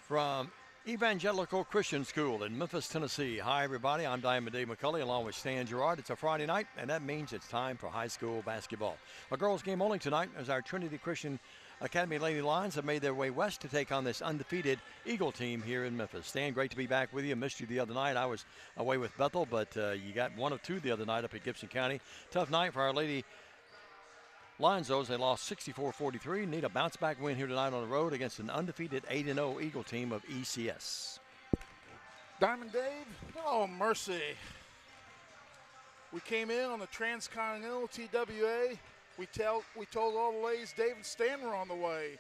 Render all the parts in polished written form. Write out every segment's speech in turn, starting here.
from Evangelical Christian School in Memphis, Tennessee. Hi, everybody. I'm Diamond Dave McCulley along with Stan Gerard. It's a Friday night, and that means it's time for high school basketball. A girls' game only tonight as our Trinity Christian Academy Lady Lions have made their way west to take on this undefeated Eagle team here in Memphis. Stan, great to be back with you. Missed you the other night. I was away with Bethel, but you got one of two the other night up at Gibson County. Tough night for our Lady Lions, though, they lost 64-43. Need a bounce-back win here tonight on the road against an undefeated 8-0 Eagle team of ECS. Diamond Dave, oh mercy. We came in on the Transcontinental TWA. We told all the ladies Dave and Stan were on the way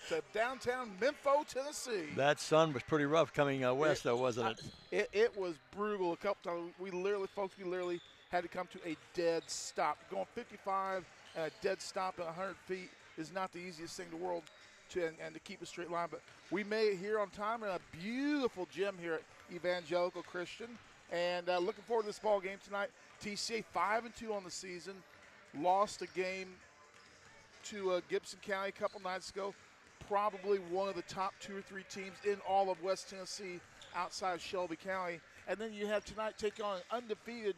to downtown Memphis, Tennessee. That sun was pretty rough coming west, though, wasn't it? It was brutal a couple times. We literally had to come to a dead stop. Going 55 and a dead stop at 100 feet is not the easiest thing in the world to keep a straight line. But we made it here on time in a beautiful gym here at Evangelical Christian. And looking forward to this ball game tonight. TCA 5-2 on the season. Lost a game to Gibson County a couple nights ago. Probably one of the top 2 or 3 teams in all of West Tennessee outside of Shelby County. And then you have tonight take on an undefeated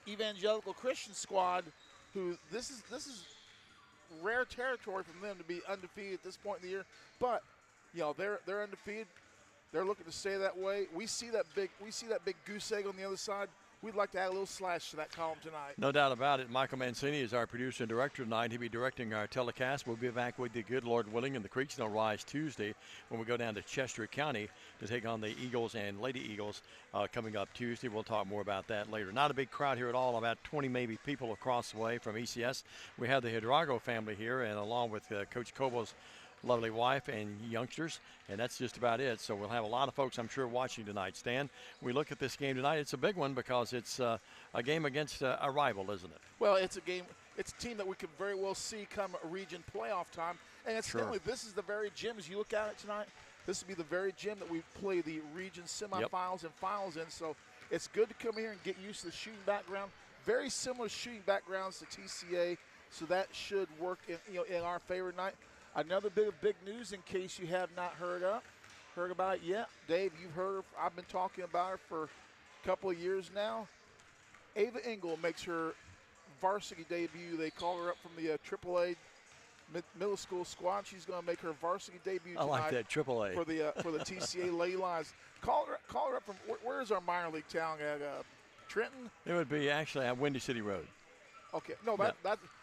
Evangelical Christian squad, who this is rare territory from them to be undefeated at this point in the year. But you know they're undefeated. They're looking to stay that way. We see that big goose egg on the other side. We'd like to add a little slash to that column tonight. No doubt about it. Michael Mancini is our producer and director tonight. He'll be directing our telecast. We'll be back with you, good Lord willing, in the Creeks Don't Rise Tuesday when we go down to Chester County to take on the Eagles and Lady Eagles coming up Tuesday. We'll talk more about that later. Not a big crowd here at all, about 20 maybe people across the way from ECS. We have the Hidalgo family here, and along with Coach Cobo's lovely wife and youngsters, and that's just about it. So we'll have a lot of folks, I'm sure, watching tonight. Stan, we look at this game tonight. It's a big one because it's a game against a rival, isn't it? Well, it's a game. It's a team that we could very well see come region playoff time. And incidentally, this is the very gym, as you look at it tonight, this will be the very gym that we play the region semifinals and finals in. So it's good to come here and get used to the shooting background. Very similar shooting backgrounds to TCA, so that should work in our favor tonight. Another bit of big news in case you have not heard about it yet. Dave, you've heard, I've been talking about her for a couple of years now. Ava Engel makes her varsity debut. They call her up from the AAA middle school squad. She's going to make her varsity debut tonight. I like that, AAA. For the TCA Lady Lions. Call her up from, where's our minor league town at? Trenton? It would be actually at Windy City Road. Okay, no,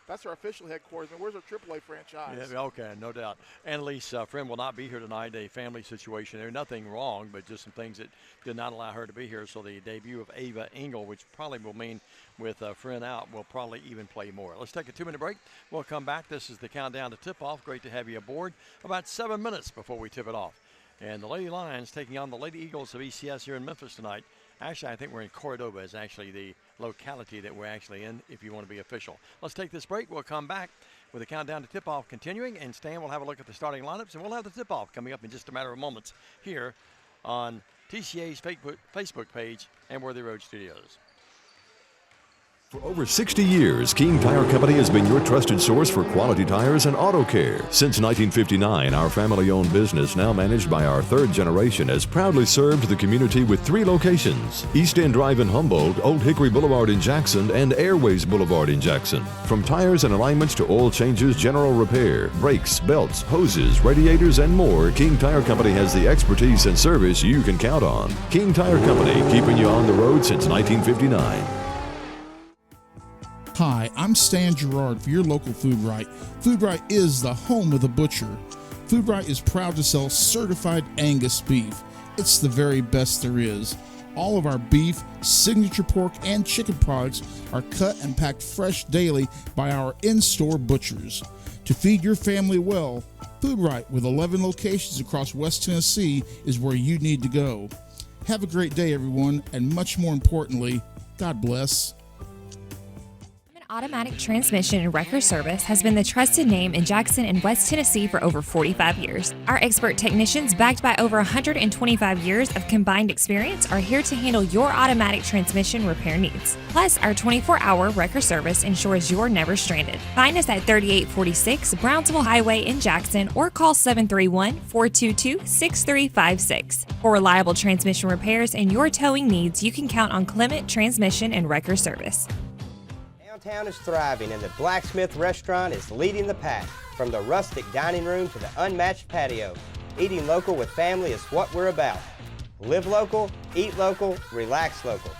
that's our official headquarters. Where's our AAA franchise? Yeah, okay, no doubt. Annalise Friend will not be here tonight. A family situation there. Nothing wrong, but just some things that did not allow her to be here. So the debut of Ava Engel, which probably will mean with Friend out, will probably even play more. Let's take a 2-minute break. We'll come back. This is the countdown to tip-off. Great to have you aboard. About 7 minutes before we tip it off. And the Lady Lions taking on the Lady Eagles of ECS here in Memphis tonight. Actually, I think we're in Cordoba is actually the locality that we're actually in if you want to be official. Let's take this break. We'll come back with the countdown to tip-off continuing, and Stan will have a look at the starting lineups, and we'll have the tip-off coming up in just a matter of moments here on TCA's Facebook page and Worthy Road Studios. For over 60 years, King Tire Company has been your trusted source for quality tires and auto care. Since 1959, our family-owned business, now managed by our third generation, has proudly served the community with 3 locations: East End Drive in Humboldt, Old Hickory Boulevard in Jackson, and Airways Boulevard in Jackson. From tires and alignments to oil changes, general repair, brakes, belts, hoses, radiators, and more, King Tire Company has the expertise and service you can count on. King Tire Company, keeping you on the road since 1959. Hi, I'm Stan Gerard for your local Food Right. Food Right is the home of the butcher. Food Right is proud to sell certified Angus beef. It's the very best there is. All of our beef, signature pork, and chicken products are cut and packed fresh daily by our in-store butchers. To feed your family well, Food Right, with 11 locations across West Tennessee, is where you need to go. Have a great day, everyone, and much more importantly, God bless. Automatic Transmission and Wrecker Service has been the trusted name in Jackson and West Tennessee for over 45 years. Our expert technicians, backed by over 125 years of combined experience, are here to handle your automatic transmission repair needs. Plus, our 24-hour wrecker service ensures you're never stranded. Find us at 3846 Brownsville Highway in Jackson or call 731-422-6356. For reliable transmission repairs and your towing needs, you can count on Clement Transmission and Wrecker Service. Downtown is thriving and the Blacksmith Restaurant is leading the pack. From the rustic dining room to the unmatched patio, eating local with family is what we're about. Live local, eat local, relax local.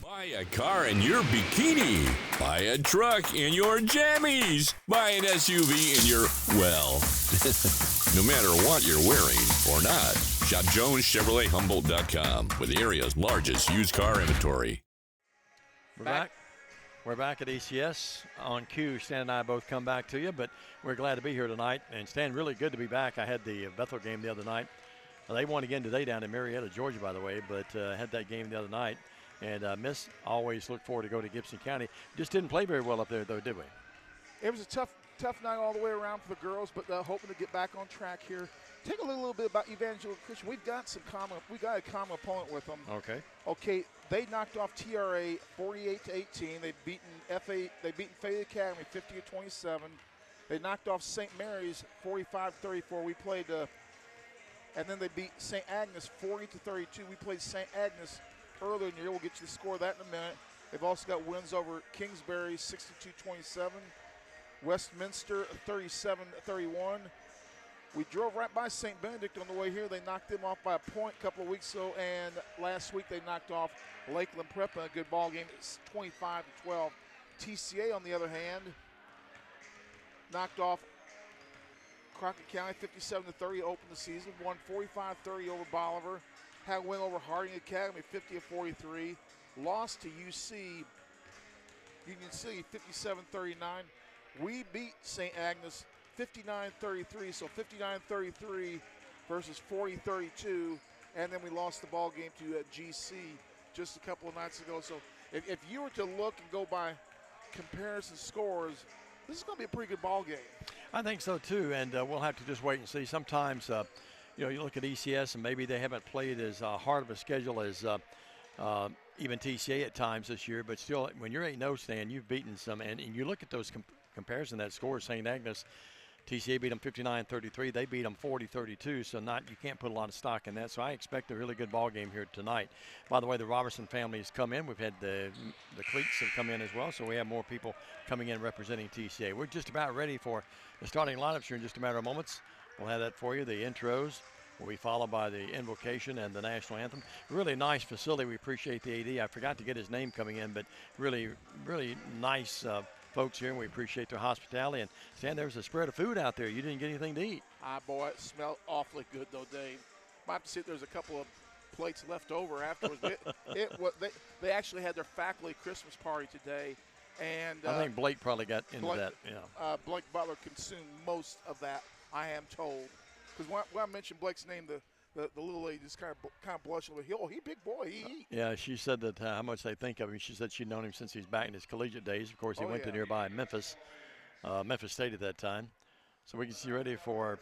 Buy a car in your bikini. Buy a truck in your jammies. Buy an SUV in your, well, no matter what you're wearing or not. Shop JonesChevroletHumboldt.com with the area's largest used car inventory. We're back at ECS on cue. Stan and I both come back to you, but we're glad to be here tonight. And Stan, really good to be back. I had the Bethel game the other night. They won again today down in Marietta, Georgia, by the way, but had that game the other night. And Miss always look forward to go to Gibson County. Just didn't play very well up there, though, did we? It was a tough night all the way around for the girls, but hoping to get back on track here. Take a little bit about Evangelical Christian. We got a common opponent with them. Okay. They knocked off TRA 48-18. They've beaten Fayette Academy 50-27. They knocked off St. Mary's 45-34. We played, and then they beat St. Agnes 40-32. We played St. Agnes earlier in the year. We'll get you the score of that in a minute. They've also got wins over Kingsbury 62-27, Westminster 37-31. We drove right by St. Benedict on the way here. They knocked them off by a point a couple of weeks ago, and last week they knocked off Lakeland Prep in a good ball game. It's 25-12. TCA, on the other hand, knocked off Crockett County 57-30 to open the season. Won 45-30 over Bolivar. Had a win over Harding Academy 50-43. Lost to UC Union City 57-39. We beat St. Agnes 59-33, so 59-33 versus 40-32, and then we lost the ball game to GC just a couple of nights ago. So if you were to look and go by comparison scores, this is going to be a pretty good ball game. I think so too, and we'll have to just wait and see. Sometimes, you look at ECS and maybe they haven't played as hard of a schedule as even TCA at times this year, but still, when you're 8-0, Stan, you've beaten some, and you look at those comparison that scores. St. Agnes, TCA beat them 59-33. They beat them 40-32, so you can't put a lot of stock in that. So I expect a really good ball game here tonight. By the way, the Robertson family has come in. We've had the Cleats have come in as well, so we have more people coming in representing TCA. We're just about ready for the starting lineups here in just a matter of moments. We'll have that for you. The intros will be followed by the invocation and the national anthem. Really nice facility. We appreciate the AD. I forgot to get his name coming in, but really, really nice folks here, and we appreciate their hospitality. And Stan, there was a spread of food out there. You didn't get anything to eat. Boy, it smelled awfully good though, Dave. Might have to see if there's a couple of plates left over afterwards. They actually had their faculty Christmas party today, and I think Blake probably got into that. Yeah. Blake Butler consumed most of that, I am told. Because when I mentioned Blake's name, the little lady just kind of blushed. Oh, he big boy. He eat. Yeah, she said that how much they think of him. She said she'd known him since he's back in his collegiate days. Of course, he went to nearby Memphis State at that time. So we can see ready for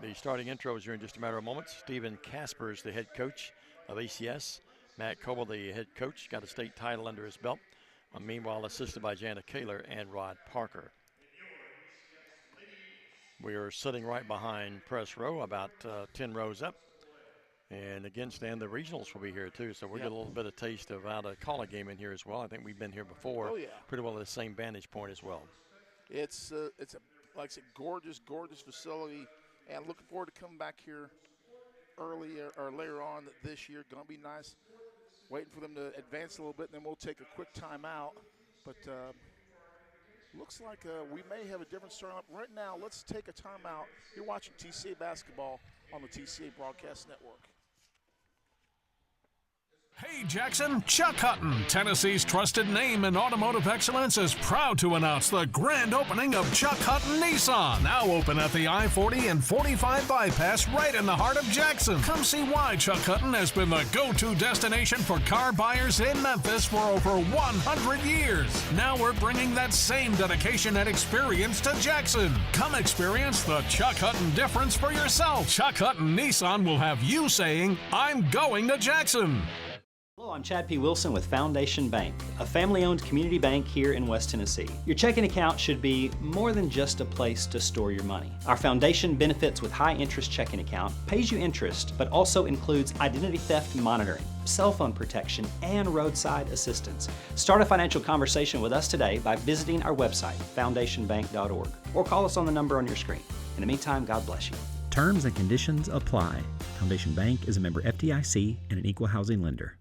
the starting intros here in just a matter of moments. Stephen Casper is the head coach of ECS. Matt Coble, the head coach, got a state title under his belt. Meanwhile, assisted by Jana Kaler and Rod Parker. We are sitting right behind press row, about 10 rows up. And again, Stan, the regionals will be here too, so we'll get a little bit of taste of how to call a game in here as well. I think we've been here before. Oh, yeah. Pretty well at the same vantage point as well. It's a, like I said, gorgeous facility, and looking forward to coming back here earlier or later on this year. Gonna be nice. Waiting for them to advance a little bit, and then we'll take a quick timeout. But looks like we may have a different startup. Right now, let's take a timeout. You're watching TCA basketball on the TCA Broadcast Network. Hey Hey Jackson, Chuck Hutton, Tennessee's trusted name in automotive excellence, is proud to announce the grand opening of Chuck Hutton Nissan, now open at the I-40 and 45 bypass right in the heart of Jackson. Come see why Chuck Hutton has been the go-to destination for car buyers in Memphis for over 100 years. Now we're bringing that same dedication and experience to Jackson. Come experience the Chuck Hutton difference for yourself. Chuck Hutton Nissan will have you saying, I'm going to Jackson. Hello, I'm Chad P. Wilson with Foundation Bank, a family-owned community bank here in West Tennessee. Your checking account should be more than just a place to store your money. Our foundation benefits with high-interest checking account pays you interest, but also includes identity theft monitoring, cell phone protection, and roadside assistance. Start a financial conversation with us today by visiting our website, foundationbank.org, or call us on the number on your screen. In the meantime, God bless you. Terms and conditions apply. Foundation Bank is a member FDIC and an equal housing lender.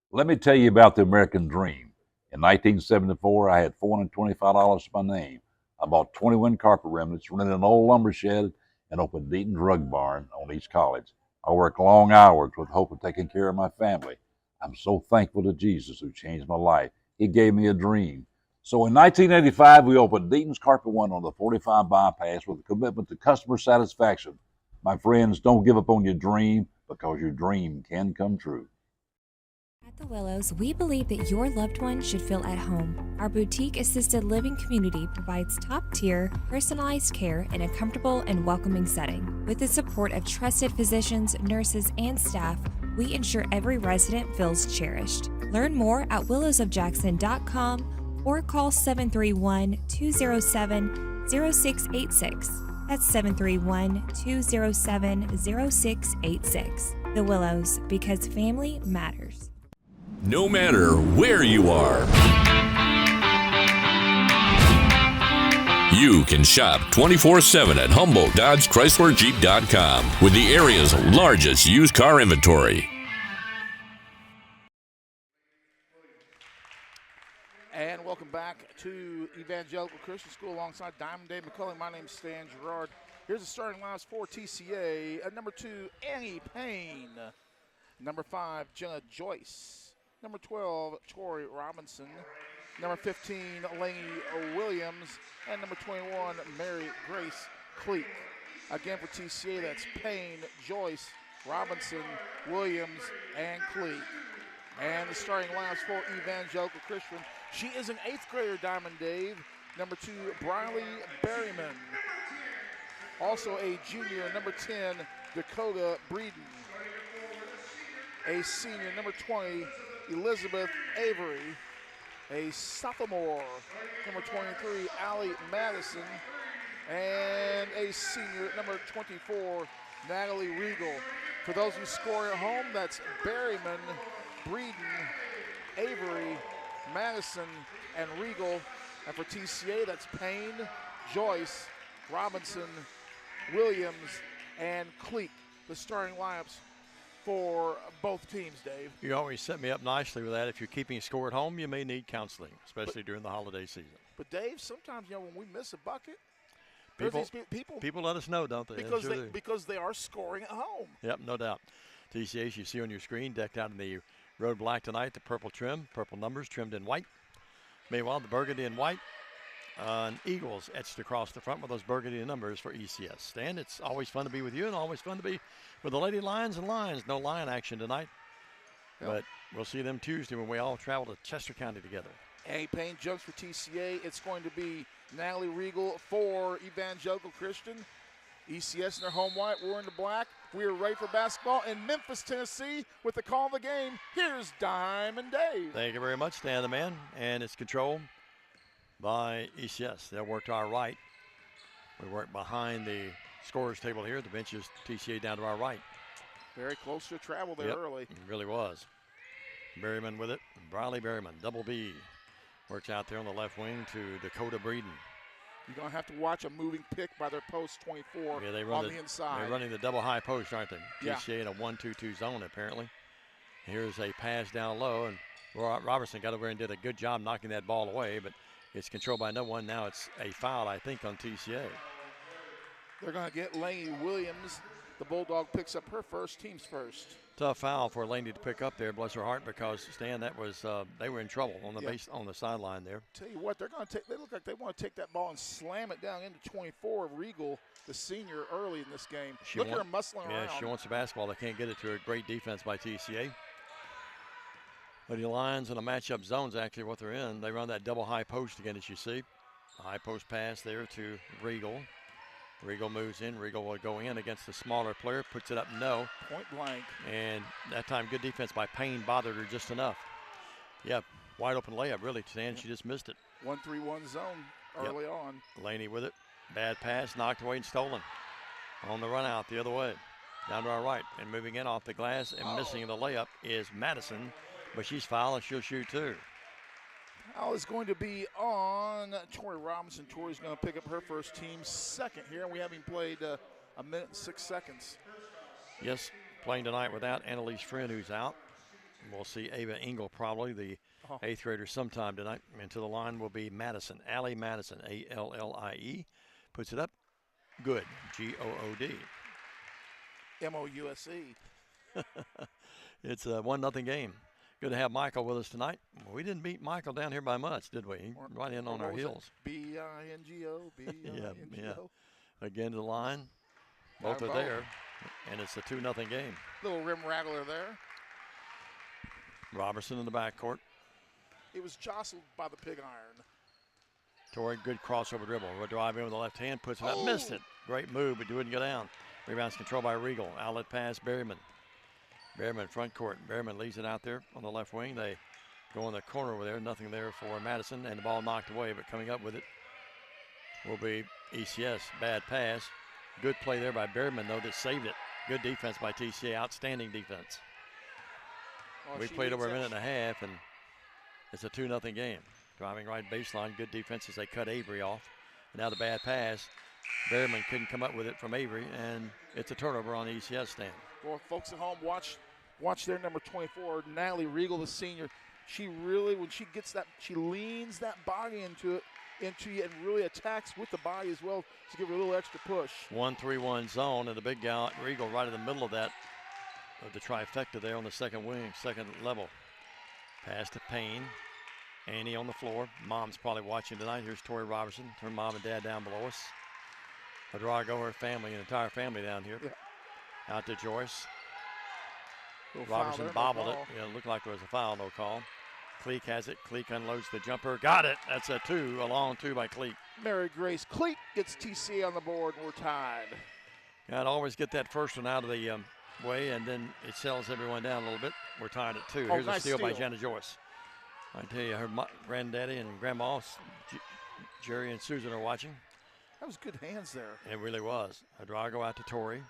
Let me tell you about the American Dream. In 1974, I had $425 to my name. I bought 21 carpet remnants, rented an old lumber shed, and opened Deaton's Rug Barn on East College. I worked long hours with hope of taking care of my family. I'm so thankful to Jesus who changed my life. He gave me a dream. So in 1985, we opened Deaton's Carpet One on the 45 bypass with a commitment to customer satisfaction. My friends, don't give up on your dream, because your dream can come true. At the Willows, we believe that your loved one should feel at home. Our boutique assisted living community provides top-tier, personalized care in a comfortable and welcoming setting. With the support of trusted physicians, nurses, and staff, we ensure every resident feels cherished. Learn more at willowsofjackson.com or call 731-207-0686. That's 731-207-0686. The Willows, because family matters. No matter where you are, you can shop 24/7 at HumboldtDodgeChryslerJeep.com with the area's largest used car inventory. And welcome back to Evangelical Christian School alongside Diamond Dave McCullough. My name is Stan Gerard. Here's the starting lineups for TCA. At number 2, Annie Payne. Number 5, Jenna Joyce. Number 12, Tori Robinson. Number 15, Laney Williams. And number 21, Mary Grace Cleek. Again for TCA, that's Payne, Joyce, Robinson, Williams, and Cleek. And the starting lineups for Evangelical Christian. She is an 8th grader, Diamond Dave. Number 2, Briley Berryman. Also a junior, number 10, Dakota Breeden. A senior, number 20, Elizabeth Avery. A sophomore, number 23, Allie Madison. And a senior, number 24, Natalie Regal. For those who score at home, that's Berryman, Breeden, Avery, Madison, and Regal. And for TCA, that's Payne, Joyce, Robinson, Williams, and Cleek. The starting lineups for both teams, Dave. You always set me up nicely with that. If you're keeping score at home, you may need counseling, especially during the holiday season. But Dave, sometimes when we miss a bucket, people let us know, don't they? Because they are scoring at home. Yep, no doubt. TCA, as you see on your screen, decked out in the road black tonight, the purple trim, purple numbers trimmed in white. Meanwhile, the burgundy and white. And Eagles etched across the front with those burgundy numbers for ECS. Stan, it's always fun to be with you and always fun to be with the Lady Lions and Lions. No Lion action tonight, but we'll see them Tuesday when we all travel to Chester County together. Annie Payne jumps for TCA. It's going to be Natalie Regal for Evangelical Christian. ECS in their home white. We're in the black. We are ready for basketball in Memphis, Tennessee with the call of the game. Here's Diamond Dave. Thank you very much, Stan the man. And it's controlled by ECS. They'll work to our right. We work behind the scorers table here. The bench is TCA down to our right. Very close to travel there early. It really was. Berryman with it. Briley Berryman, double B. Works out there on the left wing to Dakota Breeden. You're going to have to watch a moving pick by their post 24 on the inside. They're running the double high post, aren't they? Yeah. TCA in a 1-2-2 zone, apparently. Here's a pass down low, and Robertson got over and did a good job knocking that ball away, but it's controlled by no one. Now it's a foul, I think, on TCA. They're going to get Laney Williams. The Bulldog picks up her first, team's first. Tough foul for Laney to pick up there, bless her heart, because Stan, that was they were in trouble on the base on the sideline there. Tell you what, they're going to take. They look like they want to take that ball and slam it down into 24. Regal, the senior, early in this game. Look at her muscling around. Yeah, she wants the basketball. They can't get it to her. Great defense by TCA. Lady Lions in the matchup zones actually what they're in. They run that double high post again, as you see. High post pass there to Regal. Regal moves in. Regal will go in against the smaller player. Puts it up, no. Point blank. And that time, good defense by Payne bothered her just enough. Yeah, wide open layup, really. Stan, she just missed it. 1-3-1 zone early on. Laney with it. Bad pass, knocked away and stolen. On the run out the other way. Down to our right. And moving in off the glass and missing the layup is Madison. But she's fouled and she'll shoot too. Foul is going to be on Tori Robinson. Tori's going to pick up her first, team second here. And we haven't played a minute and 6 seconds. Yes, playing tonight without Annalise Friend, who's out. We'll see Ava Engel probably, the 8th grader, sometime tonight. And to the line will be Madison. Allie Madison, A-L-L-I-E. Puts it up. Good. G-O-O-D. M-O-U-S-E. It's a 1-0 game. Good to have Michael with us tonight. We didn't beat Michael down here by much, did we? Right in on our heels. B-I-N-G-O, B-I-N-G-O. Yeah. Again to the line. Both are there. And it's a 2-0 game. Little rim rattler there. Robertson in the backcourt. He was jostled by the pig iron. Tori, good crossover dribble. We'll drive in with the left hand, puts it up, missed it. Great move, but wouldn't go down. Rebounds controlled by Regal. Outlet pass, Berryman. Berryman front court. Berryman leaves it out there on the left wing. They go in the corner over there. Nothing there for Madison, and the ball knocked away, but coming up with it will be ECS. Bad pass. Good play there by Berryman, though, that saved it. Good defense by TCA. Outstanding defense. We played over a minute and a half, and it's a 2-0 game. Driving right baseline. Good defense as they cut Avery off. And now the bad pass. Berryman couldn't come up with it from Avery, and it's a turnover on the ECS stand. Well, folks at home, watch their number 24, Natalie Regal, the senior. She really, when she gets that, she leans that body into you and really attacks with the body as well to give her a little extra push. 1-3-1 zone, and the big gal Regal right in the middle of that, of the trifecta there on the second wing, second level. Pass to Payne. Annie on the floor. Mom's probably watching tonight. Here's Tori Robertson, her mom and dad down below us. Adrago, her family, an entire family down here. Yeah. Out to Joyce. Robertson bobbled it. Yeah, it looked like there was a foul, no call. Cleek has it. Cleek unloads the jumper. Got it. That's a 2, a long 2 by Cleek. Mary Grace Cleek gets TCA on the board, and we're tied. Got to always get that first one out of the way, and then it settles everyone down a little bit. We're tied at 2. Here's a steal by Jana Joyce. I tell you, her granddaddy and grandma, Jerry and Susan, are watching. That was good hands there. It really was. Adrago out to Tori.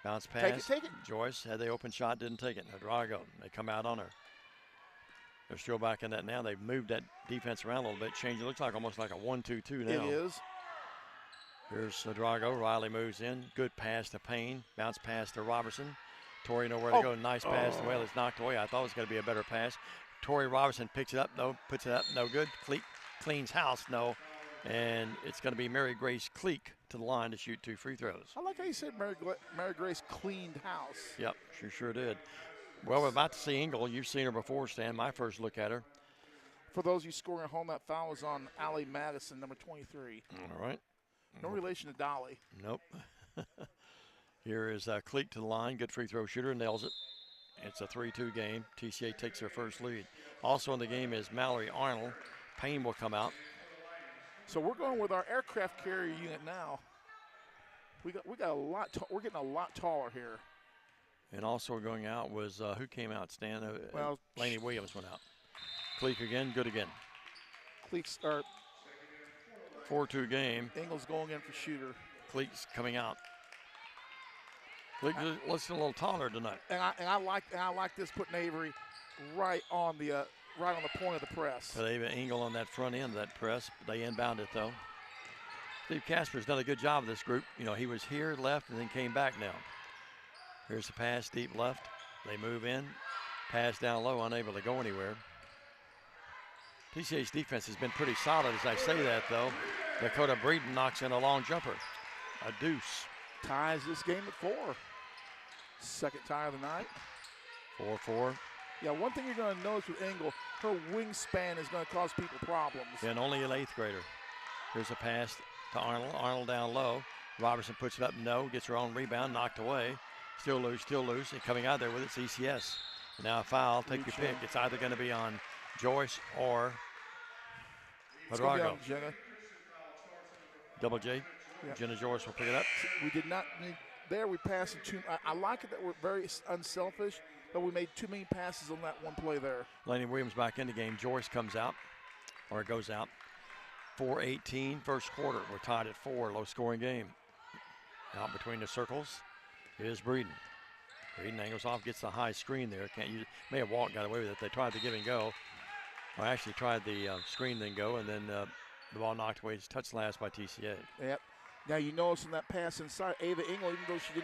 Bounce pass. Take it. Joyce had the open shot, didn't take it. Adrago, they come out on her. They're still back in that now. They've moved that defense around a little bit. Changed. It looks like almost like a 1-2-2 now. It is. Here's Adrago. Riley moves in. Good pass to Payne. Bounce pass to Robertson. Tori nowhere to go. Nice pass. Well, it's knocked away. I thought it was going to be a better pass. Tori Robertson picks it up. No. Puts it up. No good. Cleans house. No. And it's going to be Mary Grace Cleek to the line to shoot 2 free throws. I like how you said Mary Grace cleaned house. Yep, sure did. Well, we're about to see Engel. You've seen her before, Stan. My first look at her. For those of you scoring at home, that foul is on Allie Madison, number 23. All right. No relation to Dolly. Nope. Here is Cleek to the line. Good free throw shooter. Nails it. It's a 3-2 game. TCA takes their first lead. Also in the game is Mallory Arnold. Payne will come out. So we're going with our aircraft carrier unit now. We got a lot. We're getting a lot taller here. And also going out was who came out? Stan. Well, Laney Williams went out. Cleek again. Good again. Cleek start. 4-2 game. Engel's going in for shooter. Cleek's coming out. Cleek looks a little taller tonight. And I like this, putting Avery right on the point of the press. But Ava Engel on that front end of that press. They inbound it though. Steve Casper's done a good job of this group. You know, he was here, left, and then came back now. Here's the pass, deep left. They move in. Pass down low, unable to go anywhere. TCA's defense has been pretty solid as I say that, though. Dakota Breeden knocks in a long jumper. A deuce. Ties this game at 4. Second tie of the night. 4-4. Yeah, one thing you're going to notice with Engel, her wingspan is going to cause people problems. And only an 8th grader. Here's a pass to Arnold. Arnold down low. Robertson puts it up, no, gets her own rebound, knocked away. Still loose. And coming out there with it's ECS. Now a foul, take your pick. It's either going to be on Joyce or Madrago. Double J. Yep. Jenna Joyce will pick it up. We did not need there. We passed too. I like it that we're very unselfish, but we made too many passes on that one play there. Laney Williams back in the game. Joyce comes out, or goes out. 4:18 first quarter. We're tied at 4. Low scoring game. Out between the circles is Breeden. Breeden angles off, gets the high screen there. Can't use it. May have walked, got away with it. They tried the give and go. Or actually tried the screen then go, and then the ball knocked away. It's touched last by TCA. Yep. Now you notice in that pass inside, Ava Engel, even though she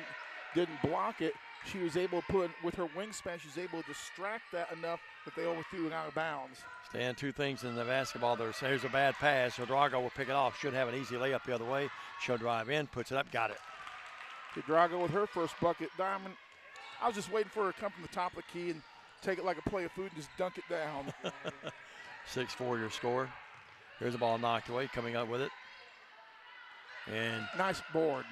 didn't block it, she was able to put with her wingspan, she was able to distract that enough that they overthrew it out of bounds. Stan, two things in the basketball. There's a bad pass. So Drago will pick it off. Should have an easy layup the other way. She'll drive in, puts it up, got it. Drago with her first bucket. Diamond, I was just waiting for her to come from the top of the key and take it like a plate of food and just dunk it down. 6-4 your score. Here's the ball knocked away, coming up with it. And nice board.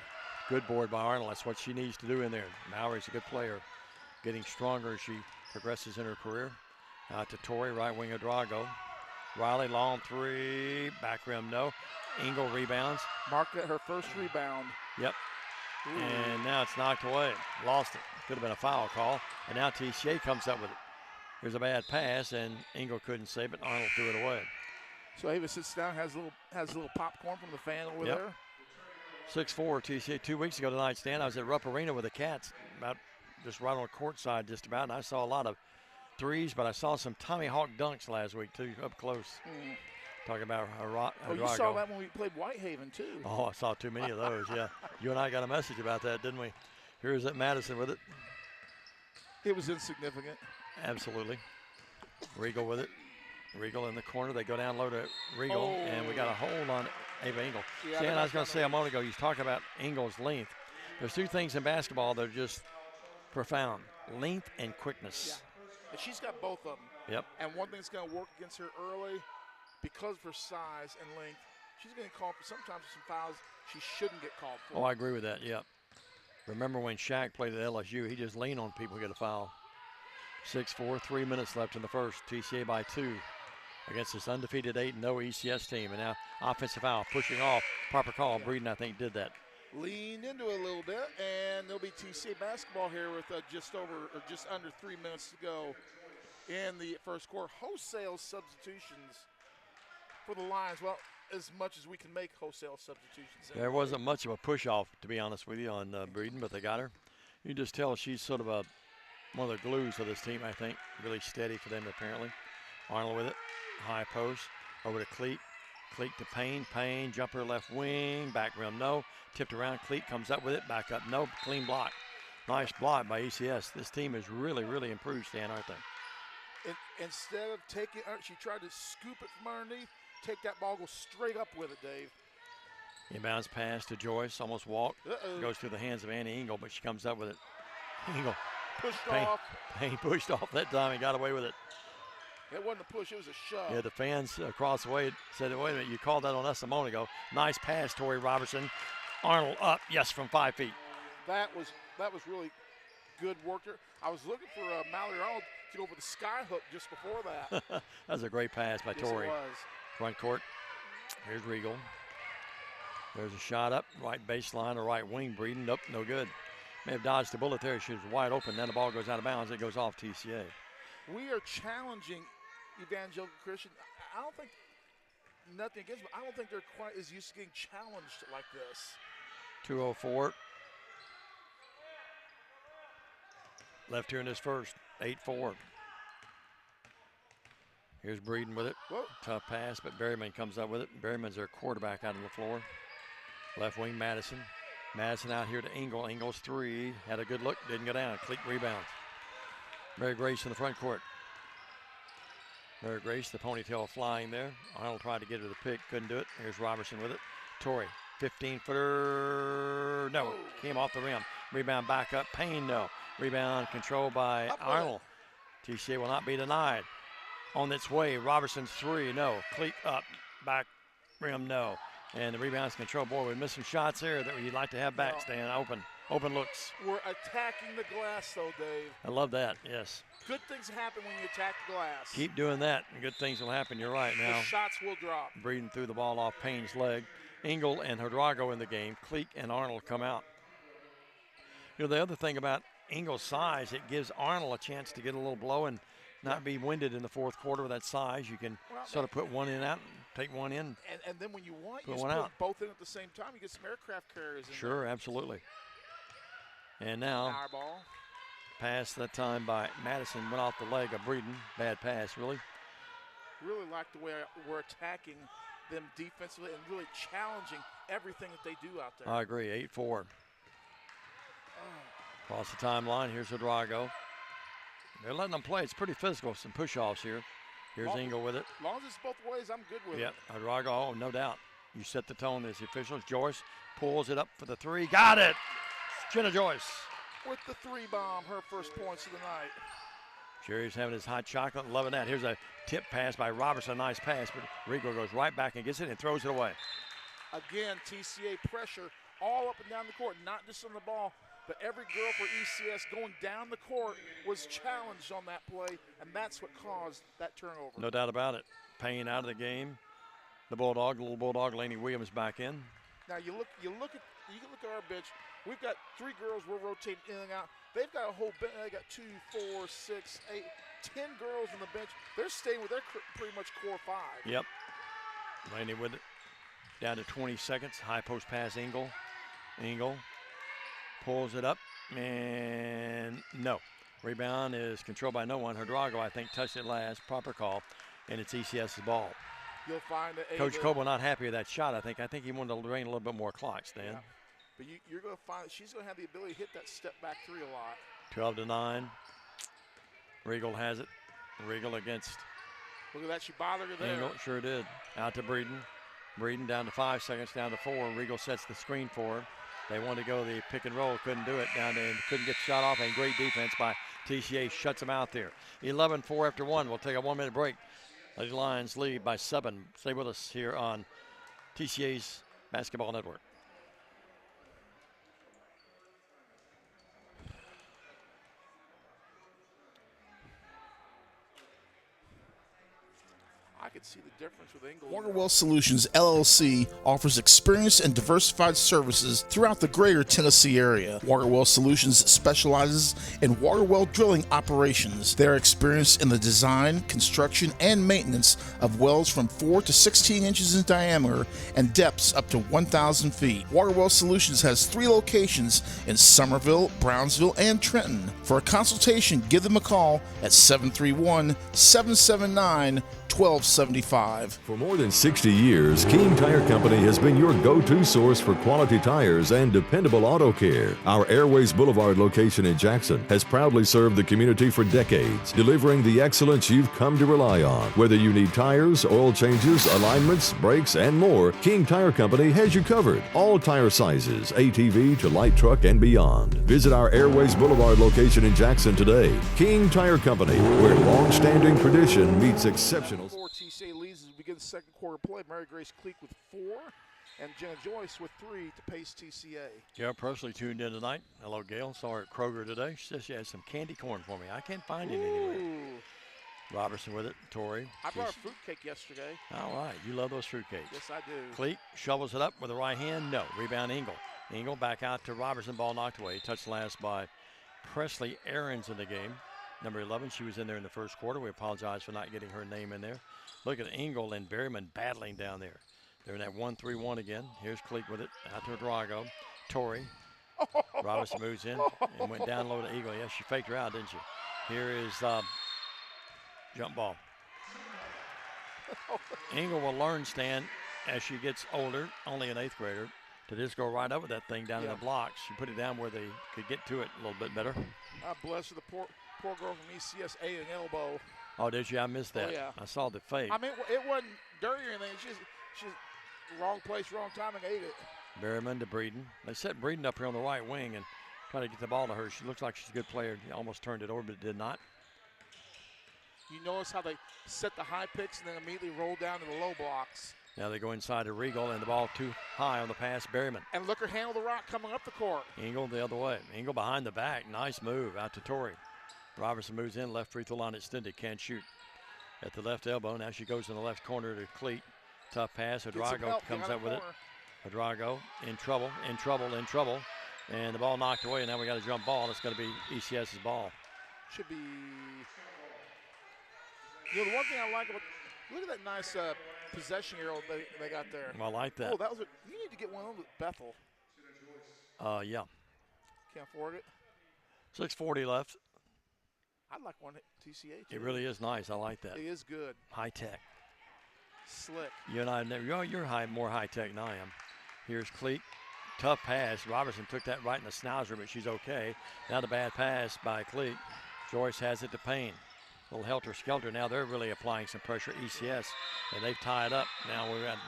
Good board by Arnold. That's what she needs to do in there. Mallory's a good player, getting stronger as she progresses in her career. Out to Torrey, right wing of Drago. Riley, long three, back rim, no. Engel rebounds. Marked at her first rebound. Yep. Ooh. And now it's knocked away. Lost it. Could have been a foul call. And now TCA comes up with it. Here's a bad pass, and Engel couldn't save it. Arnold threw it away. So Ava sits down, has a little popcorn from the fan over there. 6-4 TCA. 2 weeks ago tonight, Stan, I was at Rupp Arena with the Cats, about just right on the court side just about, and I saw a lot of threes, but I saw some Tommy Hawk dunks last week, too, up close. Talking about you saw that when we played Whitehaven, too. Oh, I saw too many of those, yeah. You and I got a message about that, didn't we? Here's it, Madison with it. It was insignificant. Absolutely. Regal with it. Regal in the corner. They go down low to Regal, and we got a hold on Ava Engel. Yeah, Stan, I was going to say a moment ago, you talk about Engel's length. There's two things in basketball that are just profound, length and quickness. Yeah. And she's got both of them. Yep. And one thing that's going to work against her early, because of her size and length, she's going to call for sometimes some fouls she shouldn't get called for. Oh, I agree with that, yep. Remember when Shaq played at LSU, he just leaned on people to get a foul. 6-4, 3 minutes left in the first. TCA by 2 against this undefeated 8-0 ECS team. And now offensive foul, pushing off. Proper call. Breeden, I think, did that. Leaned into it a little bit, and there'll be TCA basketball here with just under 3 minutes to go in the first quarter. Wholesale substitutions for the Lions. Well, as much as we can make wholesale substitutions. There wasn't much of a push-off, to be honest with you, on Breeden, but they got her. You just tell she's sort of one of the glues of this team, I think. Really steady for them, apparently. Arnold with it. High post. Over to Cleat. Cleat to Payne. Payne, jumper left wing. Back rim, no. Tipped around. Cleat comes up with it. Back up, no. Clean block. Nice block by ECS. This team is really, really improved, Stan, aren't they? Instead of taking it, she tried to scoop it from underneath. Take that ball, go straight up with it, Dave. Inbounds pass to Joyce. Almost walked. Goes through the hands of Annie Engel, but she comes up with it. Engel. Pushed off. Payne pushed off that time and got away with it. It wasn't a push, it was a shove. Yeah, the fans across the way said, wait a minute, you called that on us a moment ago. Nice pass, Torrey Robertson. Arnold up, yes, from 5 feet. That was really good work. I was looking for Mallory Arnold to go over the sky hook just before that. That was a great pass by Torrey. Yes, it was. Front court. Here's Regal. There's a shot up, right baseline or right wing. Breeden, nope, no good. May have dodged the bullet there. She was wide open. Then the ball goes out of bounds. It goes off TCA. We are challenging Evangelical Christian. I don't think, nothing against them, I don't think they're quite as used to getting challenged like this. 2:04. Left here in this first. 8-4. Here's Breeden with it. Whoa. Tough pass, but Berryman comes up with it. Berryman's their quarterback out on the floor. Left wing, Madison. Madison out here to Engel. Engel's three. Had a good look. Didn't go down. Cleat rebounds. Mary Grace in the front court. Mary Grace, the ponytail flying there. Arnold tried to get her the pick. Couldn't do it. Here's Robertson with it. Torrey, 15-footer. No, came off the rim. Rebound back up. Payne, no. Rebound controlled by Arnold. TCA will not be denied. On its way, Robertson's three, no. Cleat up, back rim, no. And the rebound's control. Boy, we're missing shots here that you'd like to have back, Stan. Open looks. We're attacking the glass, though, Dave. I love that, yes. Good things happen when you attack the glass. Keep doing that, and good things will happen. You're right now. The shots will drop. Breeden threw the ball off Payne's leg. Engel and Hidrago in the game. Cleek and Arnold come out. You know, the other thing about Engel's size, it gives Arnold a chance to get a little blow and not be winded in the fourth quarter with that size. You can sort of put one in out and take one in. And then when you want, put you one just out. put both in at the same time. You get some aircraft carriers in Sure, there. absolutely. And now, Power ball. pass that time by Madison. Went off the leg of Breeden. Bad pass, really. Really like the way we're attacking them defensively and really challenging everything that they do out there. I agree, 8-4. Across the timeline, here's Hidrago. They're letting them play. It's pretty physical, some push-offs here. Here's Engel with it. As long as it's both ways, I'm good with it. Yeah, Hidrago, oh, no doubt. You set the tone as the officials. Joyce pulls it up for the three. Got it! Jenna Joyce. With the three bomb, her first points of the night. Jerry's having his hot chocolate, loving that. Here's a tip pass by Robertson, nice pass, but Rigo goes right back and gets it and throws it away. Again, TCA pressure all up and down the court, not just on the ball, but every girl for ECS going down the court was challenged on that play, and that's what caused that turnover. No doubt about it. Payne out of the game. The little Bulldog, Laney Williams back in. Now you can look at our bench. We've got three girls we're rotating in and out. They've got a whole bench. They got 2, 4, 6, 8, 10 girls on the bench. They're staying with their pretty much core five. Yep. Laney with it. Down to 20 seconds. High post pass, Engel. Engel pulls it up, and no. Rebound is controlled by no one. Hidrago, I think, touched it last. Proper call, and it's ECS's ball. You'll find that Coach Coble not happy with that shot. I think he wanted to drain a little bit more clock, Stan. Yeah. But you're going to find that she's going to have the ability to hit that step back three a lot. 12-9. Regal has it. Regal against. Look at that. She bothered her there. Engel sure did. Out to Breeden. Breeden down to 5 seconds, down to 4. Regal sets the screen for her. They wanted to go the pick and roll, couldn't do it. Down to couldn't get the shot off, and great defense by TCA shuts them out there. 11-4 after 1. We'll take a 1-minute break. Lady Lions lead by 7. Stay with us here on TCA's Basketball Network. I could see the difference with Engel. Waterwell Solutions LLC offers experienced and diversified services throughout the greater Tennessee area. Waterwell Solutions specializes in water well drilling operations. They are experienced in the design, construction, and maintenance of wells from 4 to 16 inches in diameter and depths up to 1,000 feet. Waterwell Solutions has 3 locations in Summerville, Brownsville, and Trenton. For a consultation, give them a call at 731-779-1275. For more than 60 years, King Tire Company has been your go-to source for quality tires and dependable auto care. Our Airways Boulevard location in Jackson has proudly served the community for decades, delivering the excellence you've come to rely on. Whether you need tires, oil changes, alignments, brakes, and more, King Tire Company has you covered. All tire sizes, ATV to light truck and beyond. Visit our Airways Boulevard location in Jackson today. King Tire Company, where long-standing tradition meets exceptional. TCA leads as we begin the second quarter play. Mary Grace Cleek with 4, and Jenna Joyce with 3 to pace TCA. Gail Presley tuned in tonight. Hello, Gail. Saw her at Kroger today. She says she has some candy corn for me. I can't find it anywhere. Robertson with it. Torrey. I brought a fruitcake yesterday. All right. You love those fruitcakes. Yes, I do. Cleek shovels it up with the right hand. No. Rebound, Engel. Engel back out to Robertson. Ball knocked away. Touched last by Presley. Aaron's in the game. Number 11, she was in there in the first quarter. We apologize for not getting her name in there. Look at Engel and Berryman battling down there. They're in that 1-3-1 again. Here's Cleek with it. Out to Drago. Torrey. Robinson moves in and went down low to Eagle. Yes, she faked her out, didn't she? Here is jump ball. Engel will learn, Stan, as she gets older, only an 8th grader, to just go right up with that thing down in the blocks. She put it down where they could get to it a little bit better. Bless her, the poor girl from ECS ate an elbow. Oh, did you? I missed that. Oh, yeah. I saw the fake. I mean, it wasn't dirty or anything. She's wrong place, wrong time, and ate it. Berryman to Breeden. They set Breeden up here on the right wing and try to get the ball to her. She looks like she's a good player. She almost turned it over, but did not. You notice how they set the high picks and then immediately roll down to the low blocks. Now they go inside to Regal, and the ball too high on the pass. Berryman. And look her handle the rock coming up the court. Engel the other way. Engel behind the back. Nice move out to Torrey. Robertson moves in, left free throw line extended, can't shoot. At the left elbow, now she goes in the left corner to Cleat. Tough pass, Odrago comes up with it. Odrago in trouble. And the ball knocked away, and now we got a jump ball. It's going to be ECS's ball. Should be. You know, the one thing I like about, look at that nice possession arrow they got there. I like that. Oh, that was you need to get one of them with Bethel. Yeah. Can't afford it. 6:40 left. I'd like one at TCA too. It really is nice. I like that. It is good. High tech. Slick. You and I never. You're more high tech than I am. Here's Cleat. Tough pass. Robertson took that right in the schnauzer, but she's okay. Now the bad pass by Cleat. Joyce has it to Payne. Little helter-skelter. Now they're really applying some pressure, ECS, and they've tied up. Now we're at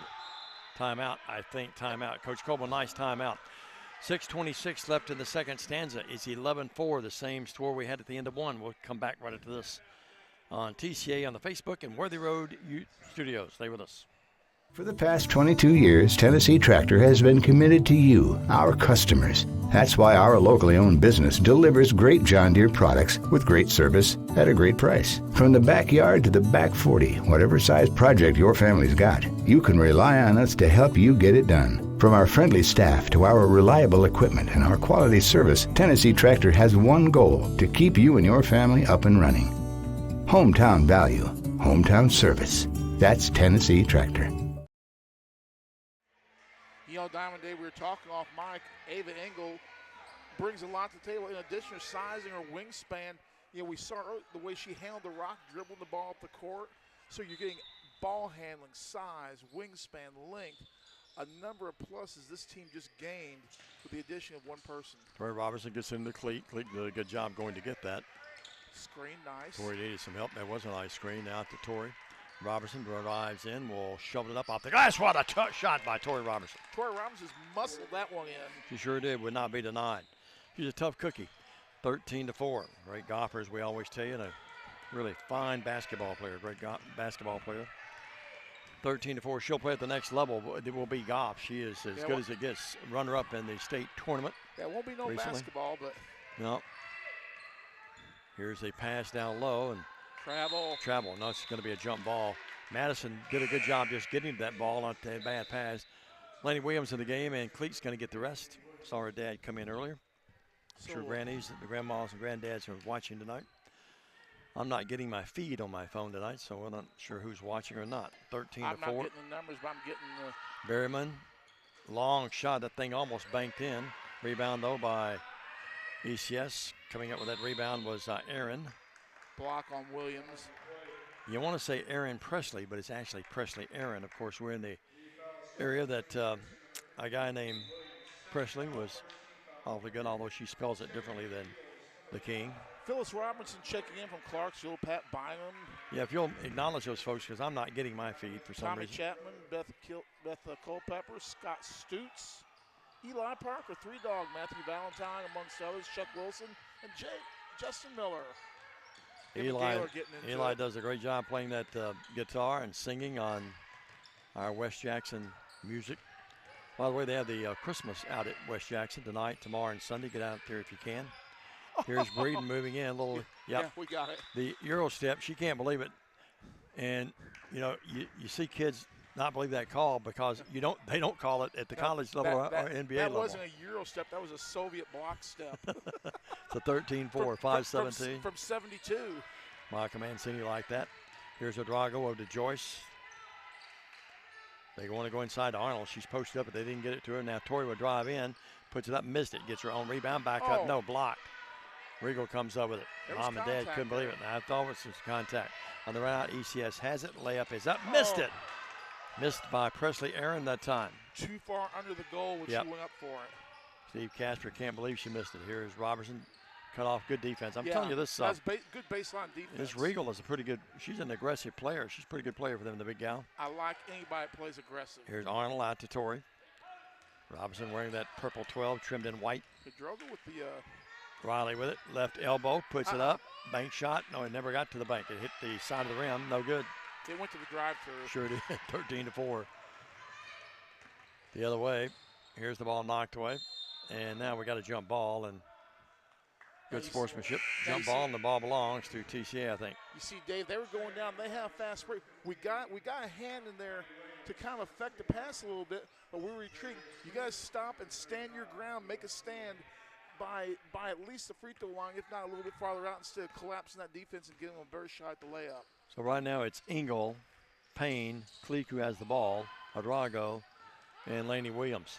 timeout, I think, timeout. Coach Coble, nice timeout. 6:26 left in the second stanza. It's 11-4, the same score we had at the end of one. We'll come back right into this on TCA on the Facebook and Worthy Road Studios. Stay with us. For the past 22 years, Tennessee Tractor has been committed to you, our customers. That's why our locally owned business delivers great John Deere products with great service at a great price. From the backyard to the back 40, whatever size project your family's got, you can rely on us to help you get it done. From our friendly staff to our reliable equipment and our quality service, Tennessee Tractor has one goal: to keep you and your family up and running. Hometown value, hometown service. That's Tennessee Tractor. You know, Diamond Day, we were talking off mic. Ava Engel brings a lot to the table. In addition to sizing her wingspan, you know, we saw the way she handled the rock, dribbling the ball up the court. So you're getting ball handling, size, wingspan, length, a number of pluses this team just gained with the addition of one person. Tori Robertson gets into Cleat. Cleat did a good job going to get that. Screen, nice. Tori needed some help. That was a nice screen. Now to Tori. Robertson drives in, will shove it up off the glass. What a shot by Tori Robertson. Tori Robertson's muscled that one in. She sure did, would not be denied. She's a tough cookie. 13-4. Great golfer, as we always tell you, and a really fine basketball player, great basketball player. 13-4. She'll play at the next level. It will be golf. She is as good as it gets. Runner-up in the state tournament. Yeah, it won't be no recently. Basketball, but. No. Here's a pass down low, and Travel. No, it's going to be a jump ball. Madison did a good job just getting to that ball on that bad pass. Laney Williams in the game, and Cleat's going to get the rest. Saw her dad come in earlier. I'm sure grannies, the grandmas and granddads are watching tonight. I'm not getting my feed on my phone tonight, so we're not sure who's watching or not. 13-4. I'm not getting the numbers, but I'm getting the. Berryman, long shot. That thing almost banked in. Rebound, though, by ECS. Coming up with that rebound was Aaron. Block on Williams. You want to say Aaron Presley, but it's actually Presley Aaron. Of course, we're in the area that a guy named Presley was awfully good, although she spells it differently than the King. Phyllis Robinson checking in from Clarksville. Pat Bynum. Yeah, if you'll acknowledge those folks, because I'm not getting my feed for some reason. Tommy Chapman, Beth Culpepper, Scott Stutz, Eli Parker, Three Dog, Matthew Valentine, amongst others, Chuck Wilson, and Justin Miller. Eli does a great job playing that guitar and singing on our West Jackson music. By the way, they have the Christmas out at West Jackson tonight, tomorrow, and Sunday. Get out there if you can. Here's Breeden moving in a little. Yeah, we got it. The Euro step, she can't believe it. And, you know, you see kids not believe that call because they don't call it at the college level or NBA level. That wasn't a Euro step. That was a Soviet block step. It's a 13-4, 5-17. From 72. Michael Mancini like that. Here's Odrago over to Joyce. They want to go inside to Arnold. She's posted up, but they didn't get it to her. Now Tori will drive in, puts it up, missed it, gets her own rebound, back up. No, blocked. Regal comes up with it. Mom and Dad couldn't believe it. I thought it was contact. On the right out, ECS has it. Layup is up. Missed it. Missed by Presley Aaron that time. Too far under the goal when she went up for it. Steve Casper can't believe she missed it. Here's Robertson. Cut off, good defense. I'm telling you this. That's good baseline defense. This Regal is a pretty good. She's an aggressive player. She's a pretty good player for them, the big gal. I like anybody that plays aggressive. Here's Arnold out to Tori. Robinson wearing that purple 12 trimmed in white. Pedroga with the Riley with it. Left elbow, puts it up. Bank shot. No, it never got to the bank. It hit the side of the rim. No good. They went to the drive-through. Sure did. 13-4. The other way. Here's the ball knocked away. And now we got a jump ball and good sportsmanship. Jump ball, and the ball belongs to TCA, I think. You see, Dave, they were going down. They have fast break. We got a hand in there to kind of affect the pass a little bit, but we were retreating. You guys stop and stand your ground, make a stand by at least the free throw line, if not a little bit farther out, instead of collapsing that defense and getting them a burst shot at the layup. So right now it's Engel, Payne, Cleek who has the ball, Hadrago, and Laney Williams.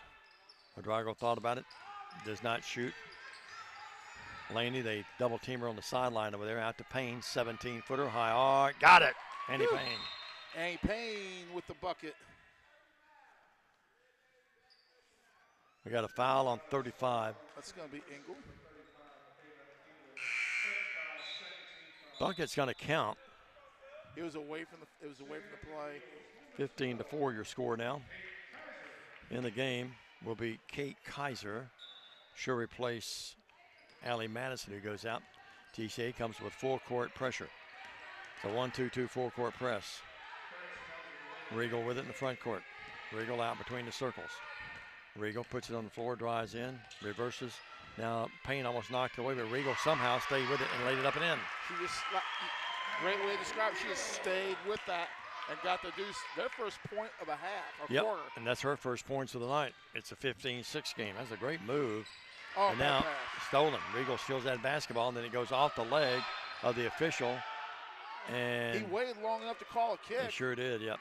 Hadrago thought about it, does not shoot. Laney, they double team her on the sideline over there, out to Payne, 17-footer, high arc, got it, Andy Payne. Andy Payne with the bucket. We got a foul on 35. That's going to be Engel. Bucket's going to count. It was away from the play. 15-4 your score now. In the game will be Kate Kaiser. She'll replace Allie Madison, who goes out. TCA comes with full court pressure. It's a 1-2-2 full court press. Regal with it in the front court. Regal out between the circles. Regal puts it on the floor, drives in, reverses. Now Payne almost knocked it away, but Regal somehow stayed with it and laid it up and in. She just, great way to describe it, she just stayed with that and got to do their first point of a half, or quarter. And that's her first points of the night. It's a 15-6 game. That's a great move. Oh, and now stolen. Regal steals that basketball, and then it goes off the leg of the official. And he waited long enough to call a kick. He sure did, yep.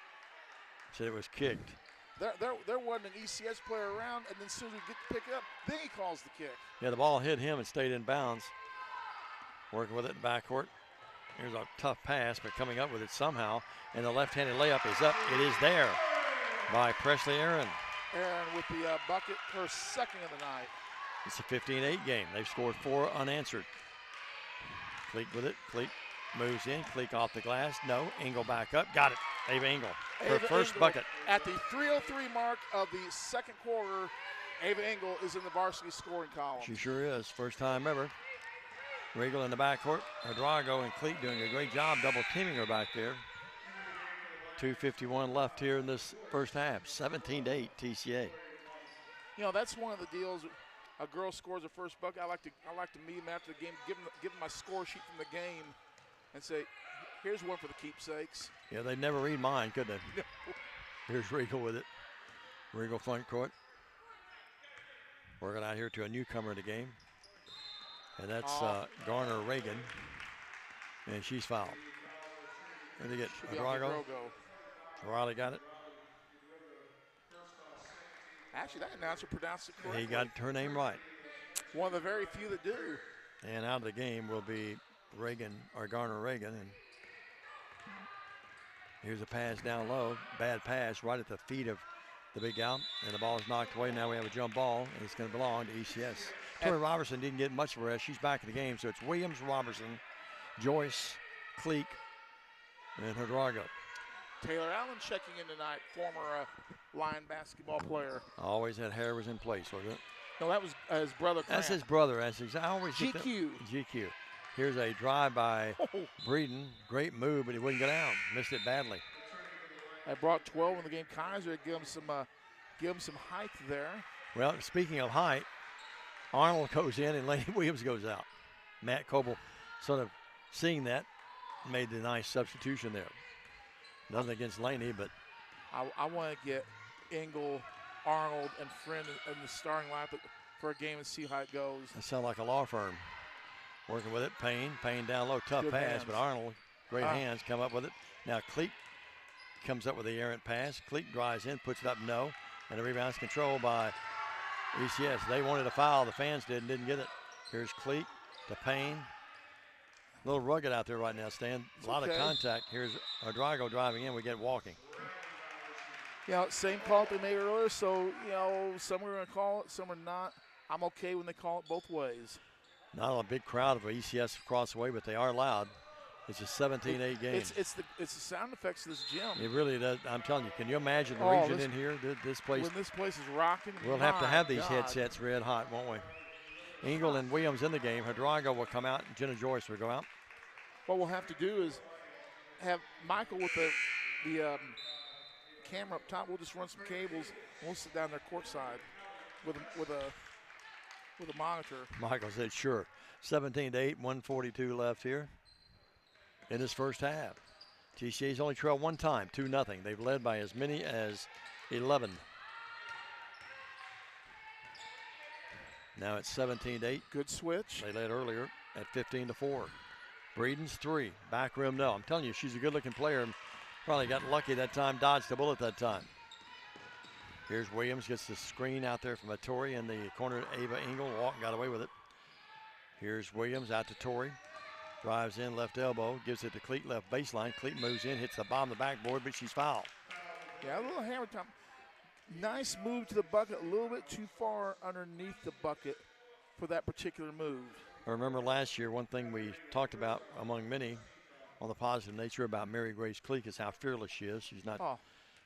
Said it was kicked. There wasn't an ECS player around, and then as soon as we get to pick it up, then he calls the kick. Yeah, the ball hit him and stayed in bounds. Working with it in backcourt. Here's a tough pass, but coming up with it somehow. And the left-handed layup is up. It is there by Presley Aaron. Aaron with the bucket, her second of the night. It's a 15-8 game. They've scored 4 unanswered. Cleek with it. Cleek moves in. Cleek off the glass. No. Engel back up. Got it. Ava Engel. Her first bucket. At the 3:03 mark of the second quarter, Ava Engel is in the varsity scoring column. She sure is. First time ever. Regal in the backcourt. Hadrago and Cleek doing a great job double teaming her back there. 2:51 left here in this first half. 17-8 TCA. You know, that's one of the deals. A girl scores a first bucket. I like to meet them after the game, give them my score sheet from the game, and say, here's one for the keepsakes. Yeah, they'd never read mine, could they? Here's Regal with it. Regal front court. Working out here to a newcomer in the game. And that's Garner Reagan. And she's fouled. Where did they get Hadrago? Riley got it. Actually, that announcer pronounced it correctly. He got her name right. One of the very few that do. And out of the game will be Reagan, or Garner Reagan. And here's a pass down low. Bad pass right at the feet of the big gal. And the ball is knocked away. Now we have a jump ball, and it's going to belong to ECS. Tori Robertson didn't get much of a rest. She's back in the game. So it's Williams, Robertson, Joyce, Cleek, and Hadrago. Taylor Allen checking in tonight, former Lion basketball player. Always had hair was in place, wasn't it? No, that was his brother. That's his brother. I always GQ. GQ. Here's a drive by Breeden. Great move, but he wouldn't get out. Missed it badly. I brought 12 in the game. Kaiser give him some height there. Well, speaking of height, Arnold goes in and Laney Williams goes out. Matt Coble sort of seeing that made the nice substitution there. Nothing against Laney, but I want to get Engel, Arnold, and Friend in the starting lineup for a game and see how it goes. That sounds like a law firm. Working with it, Payne down low, tough Good pass, hands. but Arnold, great hands, come up with it. Now Cleek comes up with the errant pass. Cleek drives in, puts it up, no, and the rebound's controlled by ECS. They wanted a foul, the fans did and didn't get it. Here's Cleek to Payne. A little rugged out there right now, Stan. A lot of contact. Here's Hadrago driving in. We get walking. Yeah, same call they made earlier. So, some are going to call it, some are not. I'm okay when they call it both ways. Not a big crowd of ECS across the way, but they are loud. It's a 17-8 game. It's the sound effects of this gym. It really does. I'm telling you, can you imagine the region in here? This place. When this place is rocking. We'll have to have these headsets red hot, won't we? Engel and Williams in the game. Hadrago will come out, and Jenna Joyce will go out. What we'll have to do is have Michael with the camera up top. We'll just run some cables, and we'll sit down there courtside with a monitor. Michael said, sure. 17-8, 1:42 left here in this first half. TCA's only trailed one time, 2-0. They've led by as many as 11. Now it's 17-8. Good switch. They led earlier at 15-4. Breeden's 3. Back rim, no. I'm telling you, she's a good-looking player. Probably got lucky that time, dodged the bullet that time. Here's Williams, gets the screen out there from a Torrey in the corner. Ava Engel got away with it. Here's Williams out to Torrey. Drives in, left elbow, gives it to Cleet, left baseline. Cleet moves in, hits the bottom of the backboard, but she's fouled. Yeah, a little hammer time. Nice move to the bucket, a little bit too far underneath the bucket for that particular move. I remember last year, one thing we talked about among many on the positive nature about Mary Grace Cleek is how fearless she is. She's not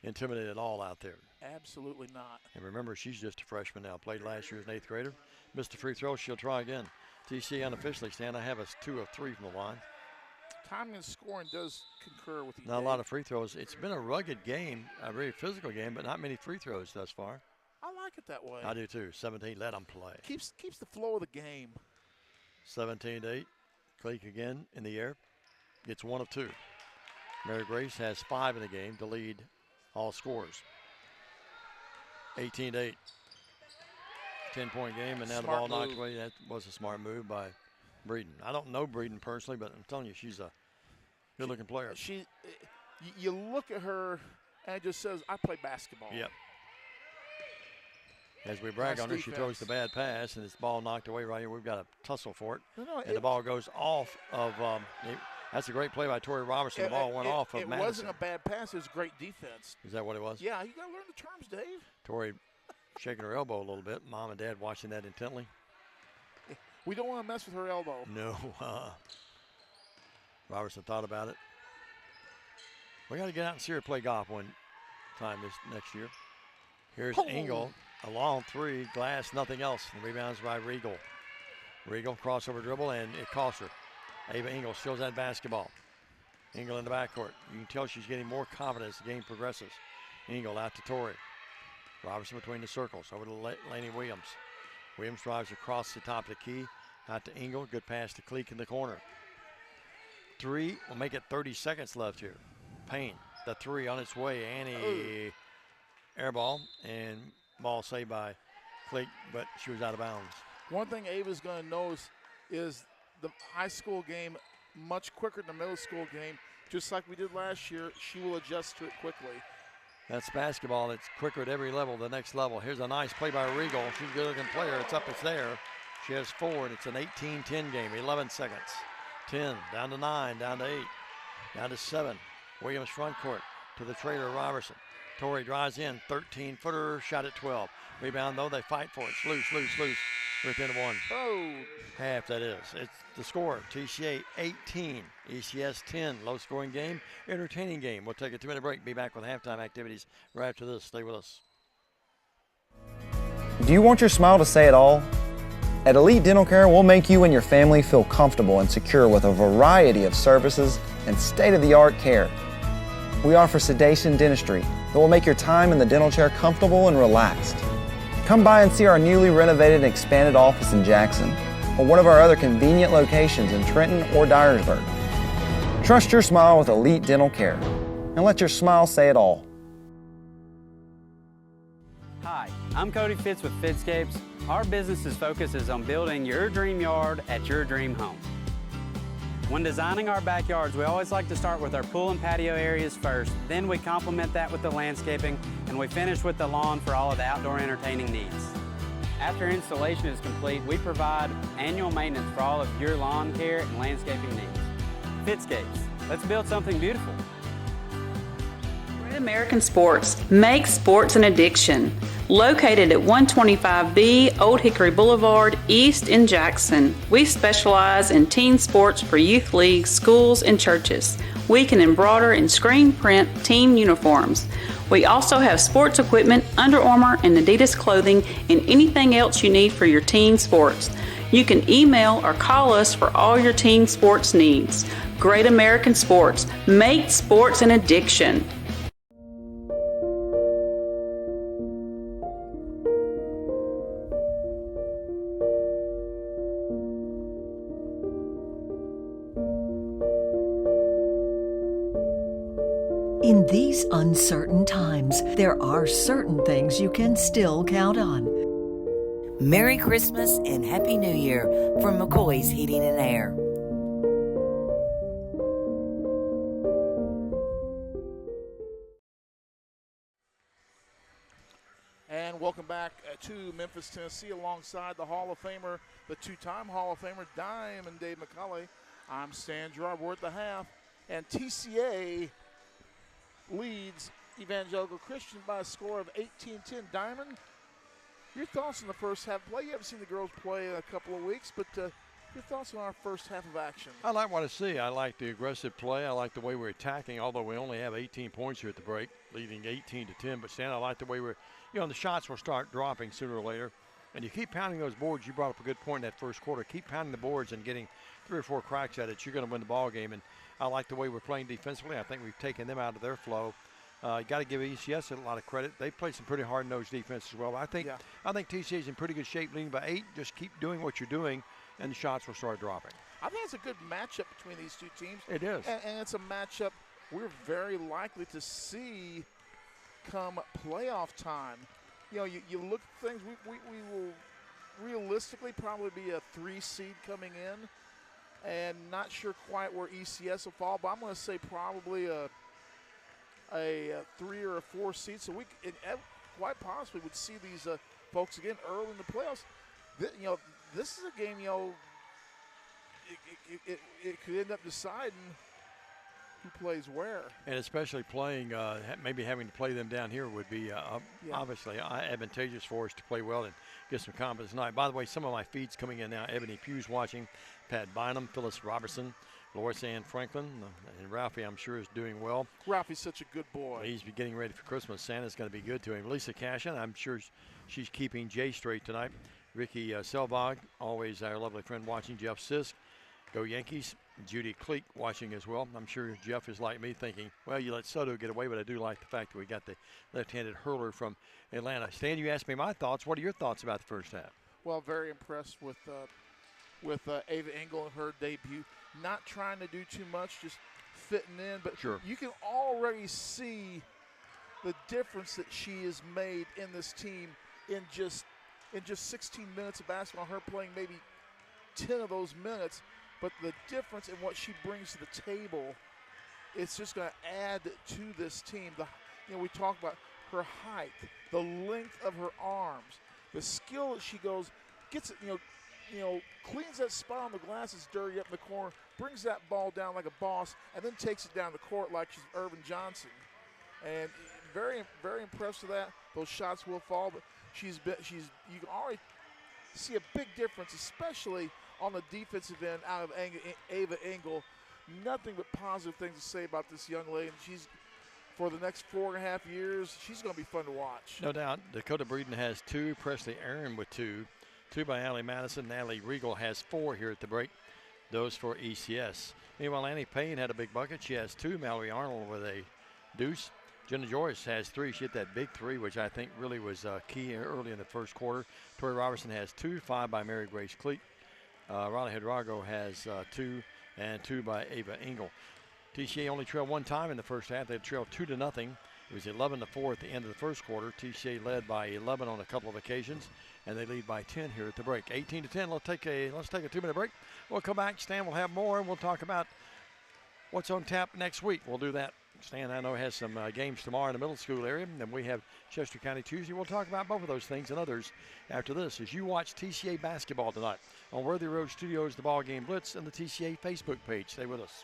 intimidated at all out there. Absolutely not. And remember, she's just a freshman now. Played last year as an 8th grader. Missed a free throw. She'll try again. TCA unofficially stand. I have us 2 of 3 from the line. Timing and scoring does concur with you. Not a lot of free throws. It's been a rugged game, a very physical game, but not many free throws thus far. I like it that way. I do too. 17, let them play. Keeps the flow of the game. 17-8. Cleek again in the air. Gets 1 of 2. Mary Grace has 5 in the game to lead all scores. 18-8. 10-point game, and now the ball knocked away. That was a smart move by Breeden. I don't know Breeden personally, but I'm telling you, she's a good-looking player. You look at her, and it just says, I play basketball. Yep. As we brag on her, she throws the bad pass, and this ball knocked away right here. We've got a tussle for it. And the ball goes off of that's a great play by Tori Robertson. The ball went off of Madison. It wasn't a bad pass. It was great defense. Is that what it was? Yeah, you got to learn the terms, Dave. Tori shaking her elbow a little bit. Mom and Dad watching that intently. We don't want to mess with her elbow. No. Robertson thought about it. We got to get out and see her play golf one time this next year. Here's Engel. A long 3, glass, nothing else. The rebounds by Regal. Regal crossover dribble, and it cost her. Ava Engel steals that basketball. Engel in the backcourt. You can tell she's getting more confident as the game progresses. Engel out to Torrey. Robertson between the circles. Over to Laney Williams. Williams drives across the top of the key. Out to Engel. Good pass to Cleek in the corner. 3 will make it 30 seconds left here. Payne, the 3 on its way. Annie air ball, and ball saved by Cleek, but she was out of bounds. One thing Ava's going to notice is the high school game much quicker than the middle school game. Just like we did last year, she will adjust to it quickly. That's basketball. It's quicker at every level, the next level. Here's a nice play by Regal. She's a good-looking player. It's up, it's there. She has 4, and it's an 18-10 game, 11 seconds. 10, down to 9, down to 8, down to 7. Williams front court to the trailer Robertson. Torrey drives in, 13-footer, shot at 12. Rebound, though, they fight for it. It's loose. Within 1. Oh. Half, that is. It's the score. TCA 18, ECS 10. Low-scoring game, entertaining game. We'll take a 2-minute break. Be back with halftime activities right after this. Stay with us. Do you want your smile to say it all? At Elite Dental Care, we'll make you and your family feel comfortable and secure with a variety of services and state-of-the-art care. We offer sedation dentistry that will make your time in the dental chair comfortable and relaxed. Come by and see our newly renovated and expanded office in Jackson, or one of our other convenient locations in Trenton or Dyersburg. Trust your smile with Elite Dental Care, and let your smile say it all. Hi, I'm Cody Fitz with Fitscapes. Our business's focus is on building your dream yard at your dream home. When designing our backyards, we always like to start with our pool and patio areas first, then we complement that with the landscaping, and we finish with the lawn for all of the outdoor entertaining needs. After installation is complete, we provide annual maintenance for all of your lawn care and landscaping needs. Fitscapes, let's build something beautiful. Great American Sports, make sports an addiction. Located at 125B Old Hickory Boulevard, East in Jackson. We specialize in team sports for youth leagues, schools, and churches. We can embroider and screen print team uniforms. We also have sports equipment, Under Armour and Adidas clothing, and anything else you need for your team sports. You can email or call us for all your teen sports needs. Great American Sports. Make sports an addiction. In these uncertain times, there are certain things you can still count on. Merry Christmas and Happy New Year from McCoy's Heating and Air. And welcome back to Memphis, Tennessee, alongside the Hall of Famer, the two-time Hall of Famer, Diamond Dave McCulley. I'm Stan Gerard. We're at the half, and TCA leads Evangelical Christian by a score of 18-10. Diamond, your thoughts on the first half play? You haven't seen the girls play in a couple of weeks, but your thoughts on our first half of action? I like what I see. I like the aggressive play. I like the way we're attacking, although we only have 18 points here at the break, leading 18-10. But, Stan, I like the way we're, the shots will start dropping sooner or later. And you keep pounding those boards. You brought up a good point in that first quarter. Keep pounding the boards and getting 3 or 4 cracks at it. You're going to win the ball game. And I like the way we're playing defensively. I think we've taken them out of their flow. You got to give ECS a lot of credit. They played some pretty hard-nosed defense as well. I think TCA is in pretty good shape, leading by 8. Just keep doing what you're doing, and the shots will start dropping. I think it's a good matchup between these two teams. It is. And it's a matchup we're very likely to see come playoff time. You look at things, we will realistically probably be a 3 seed coming in, and not sure quite where ECS will fall, but I'm going to say probably a 3 or a 4 seed. So we quite possibly would see these folks again early in the playoffs. This is a game, it could end up deciding who plays where. And especially playing, maybe having to play them down here would be obviously advantageous for us to play well and get some confidence tonight. By the way, some of my feeds coming in now. Ebony Pugh's watching, Pat Bynum, Phyllis Robertson, Loris Ann Franklin, and Ralphie, I'm sure, is doing well. Ralphie's such a good boy. He's getting ready for Christmas. Santa's going to be good to him. Lisa Cashin, I'm sure she's keeping Jay straight tonight. Ricky Selvog, always our lovely friend, watching. Jeff Sisk, go Yankees. Judy Cleek watching as well. I'm sure Jeff is like me thinking, well, you let Soto get away, but I do like the fact that we got the left-handed hurler from Atlanta. Stan, you asked me my thoughts. What are your thoughts about the first half? Well, very impressed with Ava Engel and her debut. Not trying to do too much, just fitting in. But you can already see the difference that she has made in this team in just 16 minutes of basketball. Her playing maybe 10 of those minutes. But the difference in what she brings to the table, it's just going to add to this team. We talk about her height, the length of her arms, the skill that she gets it, cleans that spot on the glass that's dirty up in the corner, brings that ball down like a boss, and then takes it down the court like she's Irvin Johnson. And very, very impressed with that. Those shots will fall, but you can already see a big difference, especially on the defensive end out of Ava Engel. Nothing but positive things to say about this young lady. And she's, for the next 4.5 years, she's going to be fun to watch. No doubt. Dakota Breeden has 2. Presley Aaron with 2. 2 by Allie Madison. Natalie Regal has 4 here at the break. Those for ECS. Meanwhile, Annie Payne had a big bucket. She has 2. Mallory Arnold with a deuce. Jenna Joyce has 3. She hit that big 3, which I think really was key early in the first quarter. Tori Robertson has 2. 5 by Mary Grace Cleek. Riley Hidrago has 2, and 2 by Ava Engel. TCA only trailed 1 time in the first half. They trailed 2-0. It was 11-4 at the end of the first quarter. TCA led by 11 on a couple of occasions, and they lead by 10 here at the break. 18-10. Let's take a 2-minute break. We'll come back. Stan will have more, and we'll talk about what's on tap next week. We'll do that. Stan, I know, has some games tomorrow in the middle school area, and we have Chester County Tuesday. We'll talk about both of those things and others after this as you watch TCA basketball tonight on Worthy Road Studios, the BallGame Blitz, and the TCA Facebook page. Stay with us.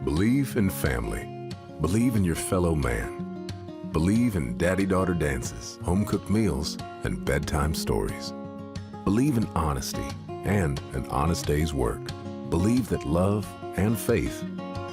Believe in family. Believe in your fellow man. Believe in daddy-daughter dances, home-cooked meals, and bedtime stories. Believe in honesty and an honest day's work. Believe that love and faith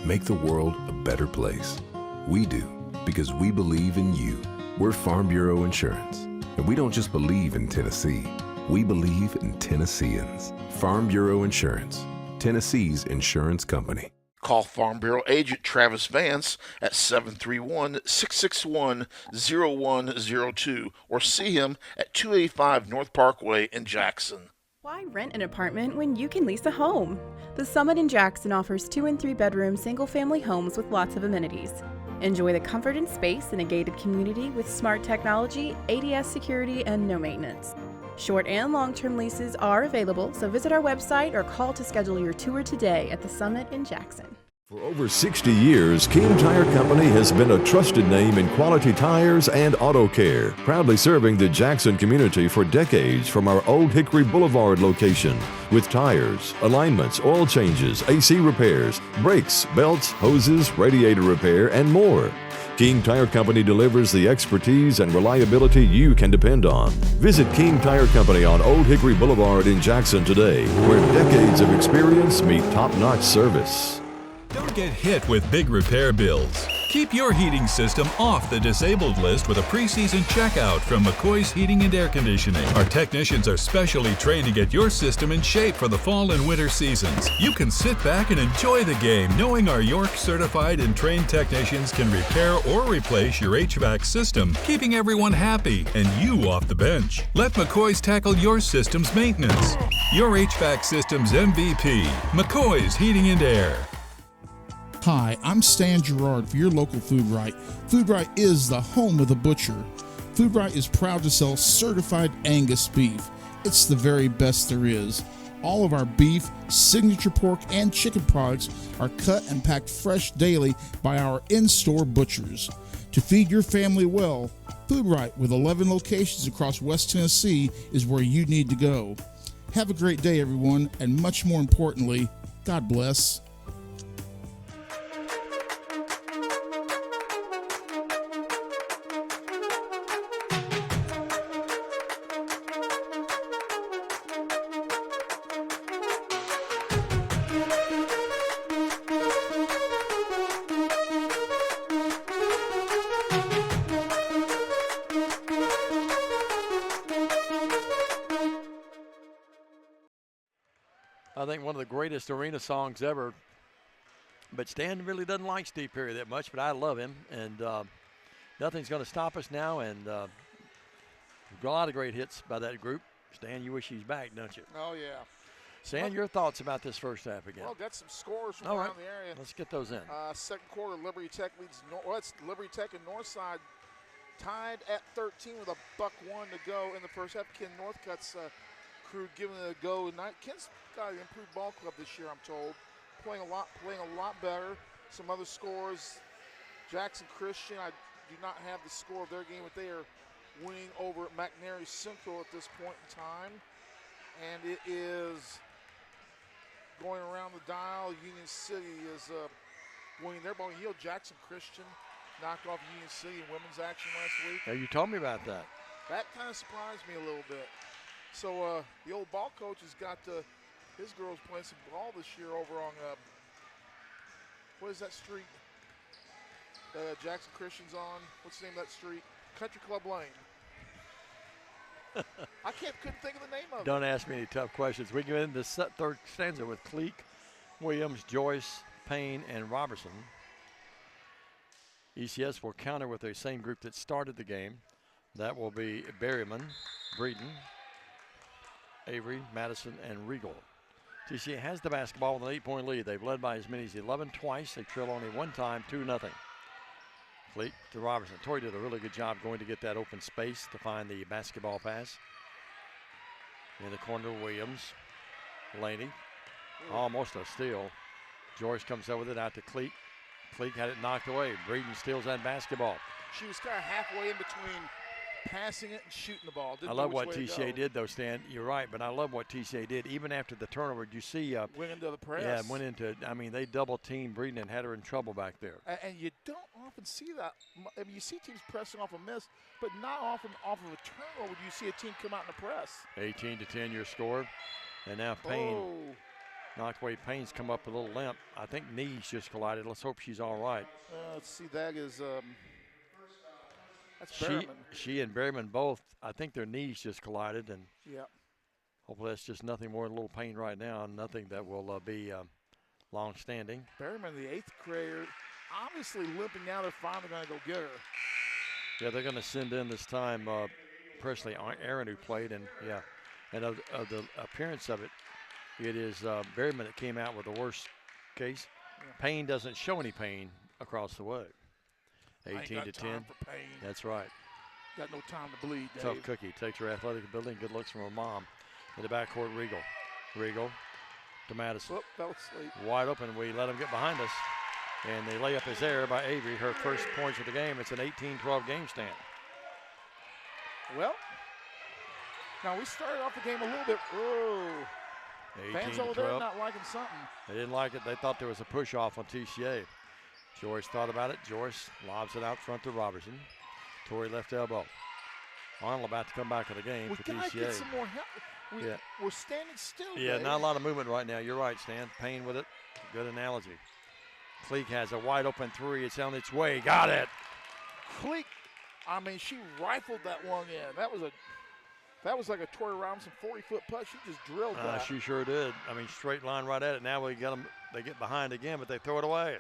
make the world a better place. We do, because we believe in you. We're Farm Bureau Insurance, and we don't just believe in Tennessee. We believe in Tennesseans. Farm Bureau Insurance, Tennessee's insurance company. Call Farm Bureau agent Travis Vance at 731-661-0102 or see him at 285 North Parkway in Jackson. Why rent an apartment when you can lease a home? The Summit in Jackson offers 2- and 3-bedroom single-family homes with lots of amenities. Enjoy the comfort and space in a gated community with smart technology, ADS security, and no maintenance. Short and long-term leases are available, so visit our website or call to schedule your tour today at the Summit in Jackson. For over 60 years, King Tire Company has been a trusted name in quality tires and auto care, proudly serving the Jackson community for decades from our Old Hickory Boulevard location. With tires, alignments, oil changes, AC repairs, brakes, belts, hoses, radiator repair, and more. King Tire Company delivers the expertise and reliability you can depend on. Visit King Tire Company on Old Hickory Boulevard in Jackson today, where decades of experience meet top-notch service. Don't get hit with big repair bills. Keep your heating system off the disabled list with a preseason checkout from McCoy's Heating and Air Conditioning. Our technicians are specially trained to get your system in shape for the fall and winter seasons. You can sit back and enjoy the game knowing our York certified and trained technicians can repair or replace your HVAC system, keeping everyone happy and you off the bench. Let McCoy's tackle your system's maintenance. Your HVAC system's MVP, McCoy's Heating and Air. Hi, I'm Stan Gerard for your local Food Right. Food Right is the home of the butcher. Food Right is proud to sell certified Angus beef. It's the very best there is. All of our beef, signature pork, and chicken products are cut and packed fresh daily by our in-store butchers. To feed your family well, Food Right with 11 locations across West Tennessee is where you need to go. Have a great day, everyone, and much more importantly, God bless. I think one of the greatest arena songs ever. But Stan really doesn't like Steve Perry that much, but I love him. And nothing's going to stop us now. And we've got a lot of great hits by that group. Stan, you wish he's back, don't you? Oh, yeah. Stan, your thoughts about this first half again? Well, got some scores from All around right. the area. Let's get those in. Second quarter, Liberty Tech leads. It's Liberty Tech and Northside tied at 13 with $1:01 to go in the first half. Ken Northcutt's crew giving it a go tonight. Ken's got an improved ball club this year, I'm told. Playing a lot better. Some other scores. Jackson Christian, I do not have the score of their game, but they are winning over McNary Central at this point in time. And it is going around the dial. Union City is winning their ball. You know, Jackson Christian knocked off Union City in women's action last week. Yeah, you told me about that. That kind of surprised me a little bit. So the old ball coach has got his girls playing some ball this year over on, what is that street Jackson Christian's on? What's the name of that street? Country Club Lane. I couldn't think of the name of it. Don't ask me any tough questions. We go into the third stanza with Cleek, Williams, Joyce, Payne, and Robertson. ECS will counter with the same group that started the game. That will be Berryman, Breeden, Avery, Madison, and Regal. TCA has the basketball with an 8-point lead. They've led by as many as 11 twice. They trail only one time, 2-0. Fleet to Robertson. Torrey did a really good job going to get that open space to find the basketball pass. In the corner, Williams. Laney. Almost a steal. Joyce comes up with it out to Cleek. Cleek had it knocked away. Breeden steals that basketball. She was kind of halfway in between passing it and shooting the ball. I love what TCA did, though, Stan. You're right, but I love what TCA did. Even after the turnover, you see. Went into the press. Yeah, went into. I mean, they double-teamed Breeden and had her in trouble back there. And you don't often see that. I mean, you see teams pressing off a miss, but not often off of a turnover do you see a team come out in the press. 18-10 your score. And now Payne knocked away. Payne's come up a little limp. I think knees just collided. Let's hope she's all right. Let's see. That is. That's Berryman. She and Berryman both, I think their knees just collided. And yeah. Hopefully that's just nothing more than a little pain right now, and nothing that will be long-standing. Berryman, the 8th grader, obviously limping out. They're finally going to go get her. Yeah, they're going to send in this time Presley Aaron, who played, and of the appearance of it, it is Berryman that came out with the worst case. Yeah. Payne doesn't show any pain across the way. 18 to 10. For pain. That's right. Got no time to bleed, Dave. Tough cookie. Takes her athletic ability. Good looks from her mom. In the backcourt, Regal to Madison. Whoop, fell asleep. Wide open. We let them get behind us. And the layup is there by Avery. Her first points of the game. It's an 18-12 game stand. Well, now we started off the game a little bit. Whoa. Fans over there not liking something. They didn't like it. They thought there was a push-off on TCA. Joyce thought about it. Joyce lobs it out front to Robertson. Torrey left elbow. Arnold about to come back to the game for TCA. We got to get some more help. We're standing still. Yeah, Dave. Not a lot of movement right now. You're right, Stan. Payne with it. Good analogy. Cleek has a wide open three. It's on its way. Got it. Cleek, I mean, she rifled that one in. That was like a Torrey Robinson 40-foot putt. She just drilled that. She sure did. I mean, straight line right at it. Now we got them. They get behind again, but they throw it away.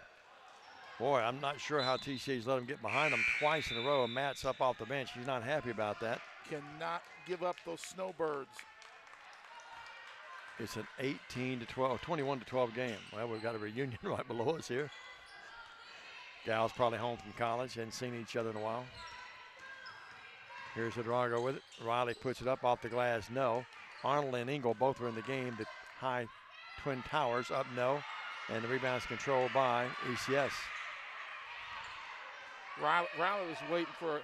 Boy, I'm not sure how TCA's let them get behind them twice in a row. Matt's up off the bench. He's not happy about that. Cannot give up those snowbirds. It's an 21-12 game. Well, we've got a reunion right below us here. Gals probably home from college, hadn't seen each other in a while. Here's Hidrago with it. Riley puts it up off the glass, no. Arnold and Engel both were in the game. The high Twin Towers up, no. And the rebound's controlled by ECS. Riley was waiting for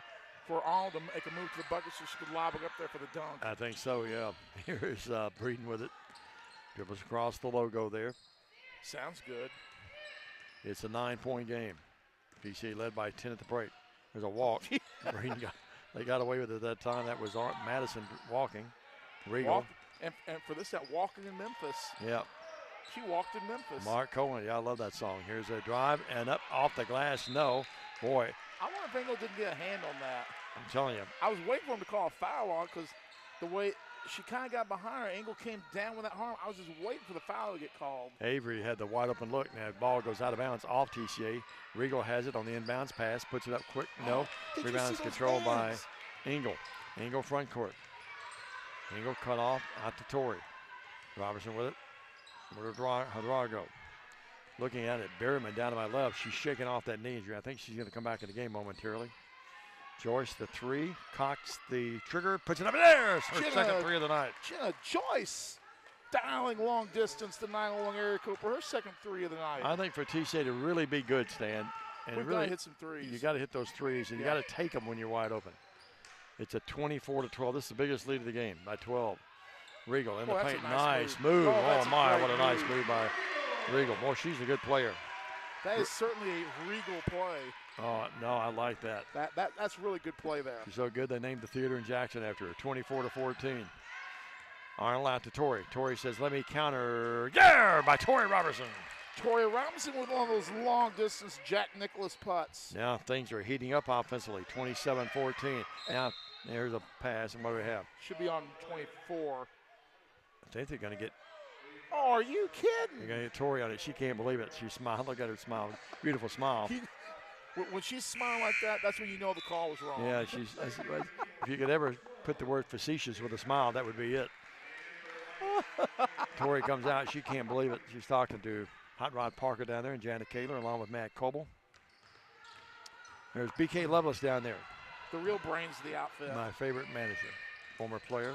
Arnold to make a move to the bucket so she could lob it up there for the dunk. I think so, yeah. Here's Breeden with it. Dribbles across the logo there. Sounds good. It's a 9-point game. TCA led by 10 at the break. There's a walk. They got away with it at that time. That was Madison walking. Regal. And for this, that walking in Memphis. Yep. She walked in Memphis. Mark Cohen, yeah, I love that song. Here's a drive and up off the glass. No. Boy. I wonder if Engel didn't get a hand on that. I'm telling you. I was waiting for him to call a foul on because the way she kind of got behind her, Engel came down with that arm. I was just waiting for the foul to get called. Avery had the wide open look. Now the ball goes out of bounds off TCA. Regal has it on the inbounds pass, puts it up quick. No. Rebounds controlled by Engel. Engel front court. Engel cut off out to Torrey. Robertson with it. Hidrago. Looking at it, Berryman down to my left. She's shaking off that knee injury. I think she's going to come back in the game momentarily. Joyce, the three, cocks the trigger, puts it up in there. Her second three of the night. Jenna Joyce dialing long distance to 901 area Cooper. Her second three of the night. I think for TCA to really be good, Stan, and we've got to hit some threes. You got to hit those threes, and you got to take them when you're wide open. It's a 24-12. This is the biggest lead of the game by 12. Regal in the paint. Nice move. Oh my, what a nice move by Regal. Boy, she's a good player. That is certainly a Regal play. Oh, no, I like that. That's really good play there. She's so good, they named the theater in Jackson after her, 24-14. Arnold out to Torrey. Torrey says, let me counter. Yeah, by Torrey Robertson. Torrey Robinson with one of those long-distance Jack Nicklaus putts. Now things are heating up offensively, 27-14. Now there's a pass, and what do we have? Should be on 24. I think they're going to get. Oh, are you kidding? They're going to get Torrey on it. She can't believe it. She smiled. Look at her smile. Beautiful smile. When she's smiling like that, that's when you know the call was wrong. Yeah, if you could ever put the word facetious with a smile, that would be it. Torrey comes out. She can't believe it. She's talking to Hot Rod Parker down there and Janet Kaler along with Matt Coble. There's B.K. Lovelace down there. The real brains of the outfit. My favorite manager, former player.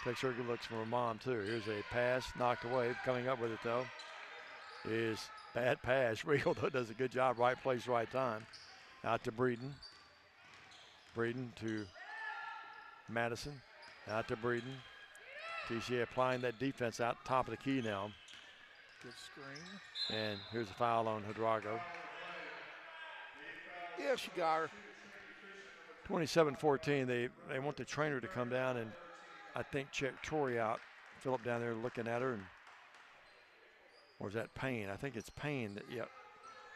Takes her good looks from her mom, too. Here's a pass, knocked away. Coming up with it, though, is bad pass. Regal, though, does a good job. Right place, right time. Out to Breeden. Breeden to Madison. Out to Breeden. TCA applying that defense out top of the key now. Good screen. And here's a foul on Hidrago. Yeah, she got her. 27-14. They want the trainer to come down and I think check Torrey out. Phillip down there looking at her, or is that Payne? I think it's Payne. Yep.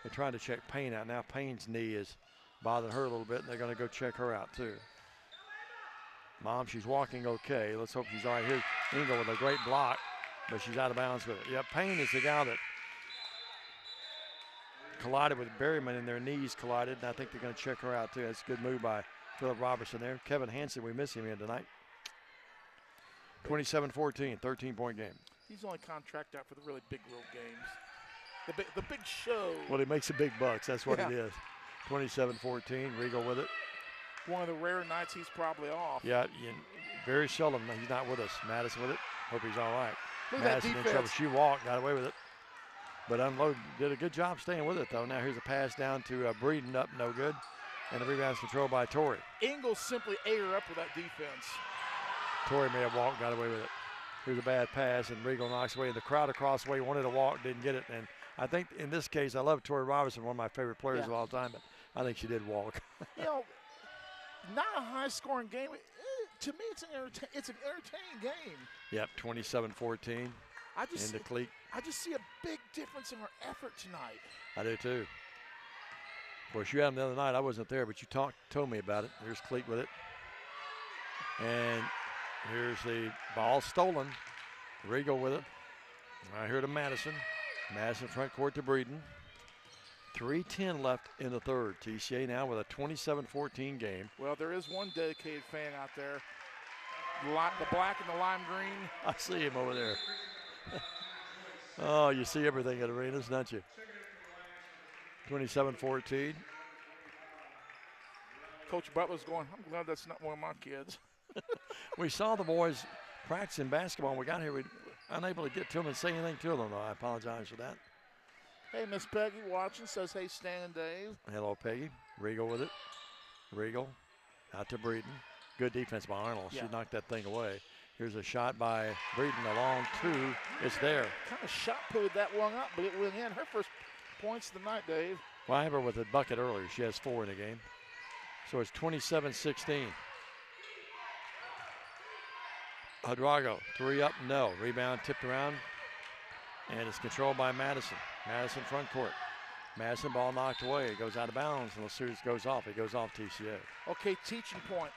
They're trying to check Payne out. Now Payne's knee is bothering her a little bit, and they're going to go check her out too. Mom, she's walking okay. Let's hope she's all right. Here's Engel with a great block, but she's out of bounds with it. Yep, Payne is the guy that collided with Berryman, and their knees collided, and I think they're going to check her out too. That's a good move by Philip Robertson there. Kevin Hansen, we miss him here tonight. 27-14, 13-point game. He's only contracted out for the really big real games. The big show. Well, he makes the big bucks. That's what it is. 27-14, Regal with it. One of the rare nights he's probably off. Yeah, very seldom he's not with us. Madison with it. Hope he's all right. Look Madison at that in defense. trouble. She walked, got away with it. But Unload did a good job staying with it, though. Now here's a pass down to Breeden, up, no good. And the rebound's controlled by Torrey. Ingles simply ate her up with that defense. Torrey may have walked, got away with it. Here's a bad pass, and Regal knocks away. The crowd across the way wanted to walk, didn't get it. And I think in this case, I love Torrey Robinson, one of my favorite players of all time, but I think she did walk. You know, not a high-scoring game. To me, it's an entertaining game. Yep, 27-14 into Cleek. I just see a big difference in her effort tonight. I do too. Of course, you had them the other night. I wasn't there, but you told me about it. Here's Cleek with it. And here's the ball stolen. Regal with it. Right here to Madison. Madison front court to Breeden. 3:10 left in the third. TCA now with a 27-14 game. Well, there is one dedicated fan out there. The black and the lime green. I see him over there. Oh, you see everything at arenas, don't you? 27-14. Coach Butler's going, I'm glad that's not one of my kids. We saw the boys practicing basketball. When we got here, we were unable to get to them and say anything to them, though. I apologize for that. Hey, Miss Peggy watching, says, hey, Stan and Dave. Hello, Peggy. Regal with it. Regal out to Breeden. Good defense by Arnold. Yeah. She knocked that thing away. Here's a shot by Breeden, a long two. It's there. Kind of shot put that one up, but it went in. Her first points of the night, Dave. Well, I have her with a bucket earlier. She has 4 in the game. So it's 27-16. Hadrago, 3 up, no. Rebound tipped around, and it's controlled by Madison. Madison front court. Madison ball knocked away. It goes out of bounds, and as soon as it goes off, TCA. Okay, teaching point.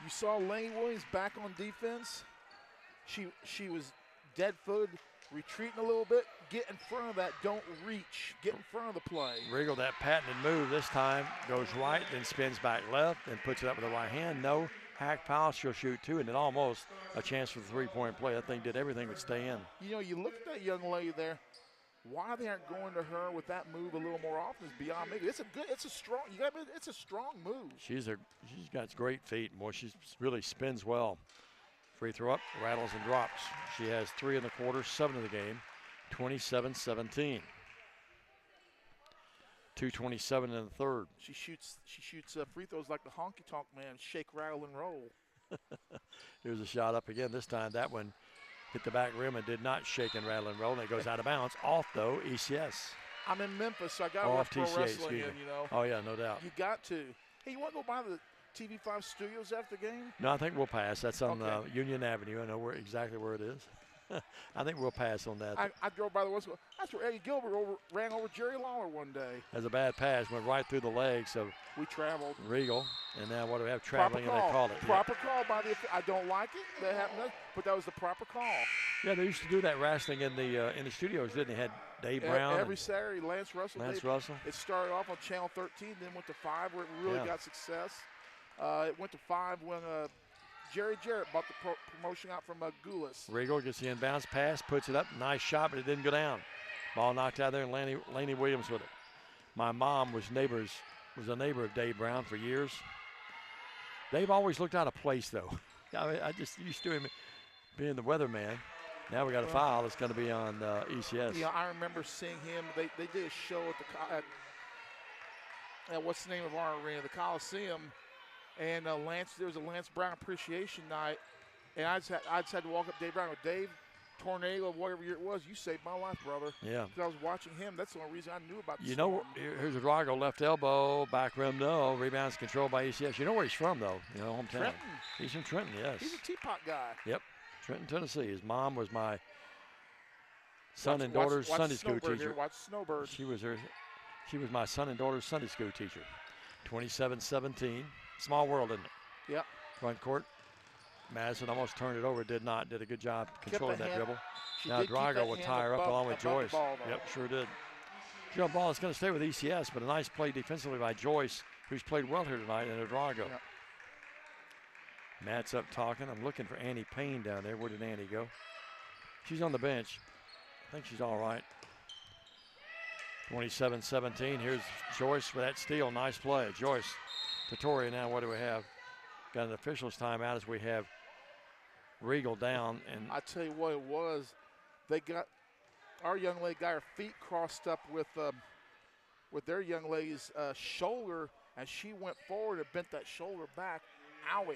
You saw Lane Williams back on defense. She was dead-footed, retreating a little bit. Get in front of that. Don't reach. Get in front of the play. Regal, that patented move this time, goes right, then spins back left, and puts it up with the right hand. No hack foul, she'll shoot 2, and then almost a chance for the three-point play. That thing did everything but stay in. You know, you look at that young lady there. Why they aren't going to her with that move a little more often is beyond me. It's a strong move. She's got great feet. Boy, she really spins well. Free throw up, rattles and drops. She has 3 in the quarter, 7 in the game. 27-17. 2:27 in the third. She shoots free throws like the honky tonk man, shake, rattle, and roll. Here's a shot up again. This time that one hit the back rim and did not shake and rattle and roll. And it goes out of bounds. Off though, ECS. I'm in Memphis, so I got to watch pro wrestling. You know. Oh yeah, no doubt. You got to. Hey, you want to go by the TV5 studios after the game? No, I think we'll pass. That's on Union Avenue. I know exactly where it is. I think we'll pass on that. I drove by the West. That's where Eddie Gilbert ran over Jerry Lawler one day. As a bad pass, went right through the legs of we traveled. Regal, and now what do we have? Traveling, and they call it. Proper call by the. I don't like it. That happened, but that was the proper call. Yeah, they used to do that wrestling in the studios, didn't they? Had Dave Brown every Saturday. Lance Russell. Russell. It started off on Channel 13, then went to 5, where it really got success. It went to 5 when Jerry Jarrett bought the promotion out from Goulas. Regal gets the inbounds pass, puts it up. Nice shot, but it didn't go down. Ball knocked out there, and Laney Williams with it. My mom was a neighbor of Dave Brown for years. Dave always looked out of place, though. I just used to him being the weatherman. Now we got a foul that's going to be on ECS. Yeah, I remember seeing him. They did a show at what's the name of our arena, the Coliseum. And there was a Lance Brown appreciation night, and I just had to walk up to Dave Brown with Dave, tornado, whatever year it was. You saved my life, brother. Yeah. Because I was watching him. That's the only reason I knew about this. You know, here's a Drago, left elbow, back rim, no. Rebounds controlled by ECS. You know where he's from, though, hometown. Trenton. He's from Trenton, yes. He's a teapot guy. Yep, Trenton, Tennessee. His mom was my son and daughter's Sunday school teacher. Here. Watch Snowbird. She was my son and daughter's Sunday school teacher. 27-17. Small world, isn't it? Yep. Front court. Madison almost turned it over, did not. Did a good job controlling that dribble. She Now did keep Drago that will hand tie her up above- along with above the Joyce. ball, though. Yep, sure did. Jump ball is going to stay with ECS, but a nice play defensively by Joyce, who's played well here tonight, and Drago. Yep. Matt's up talking. I'm looking for Annie Payne down there. Where did Annie go? She's on the bench. I think she's all right. 27-17. Here's Joyce for that steal. Nice play. Joyce to Tori. Now what do we have? Got an official's timeout as we have Regal down. And I tell you what it was. They got our young lady got her feet crossed up with their young lady's shoulder, and she went forward and bent that shoulder back. Owie.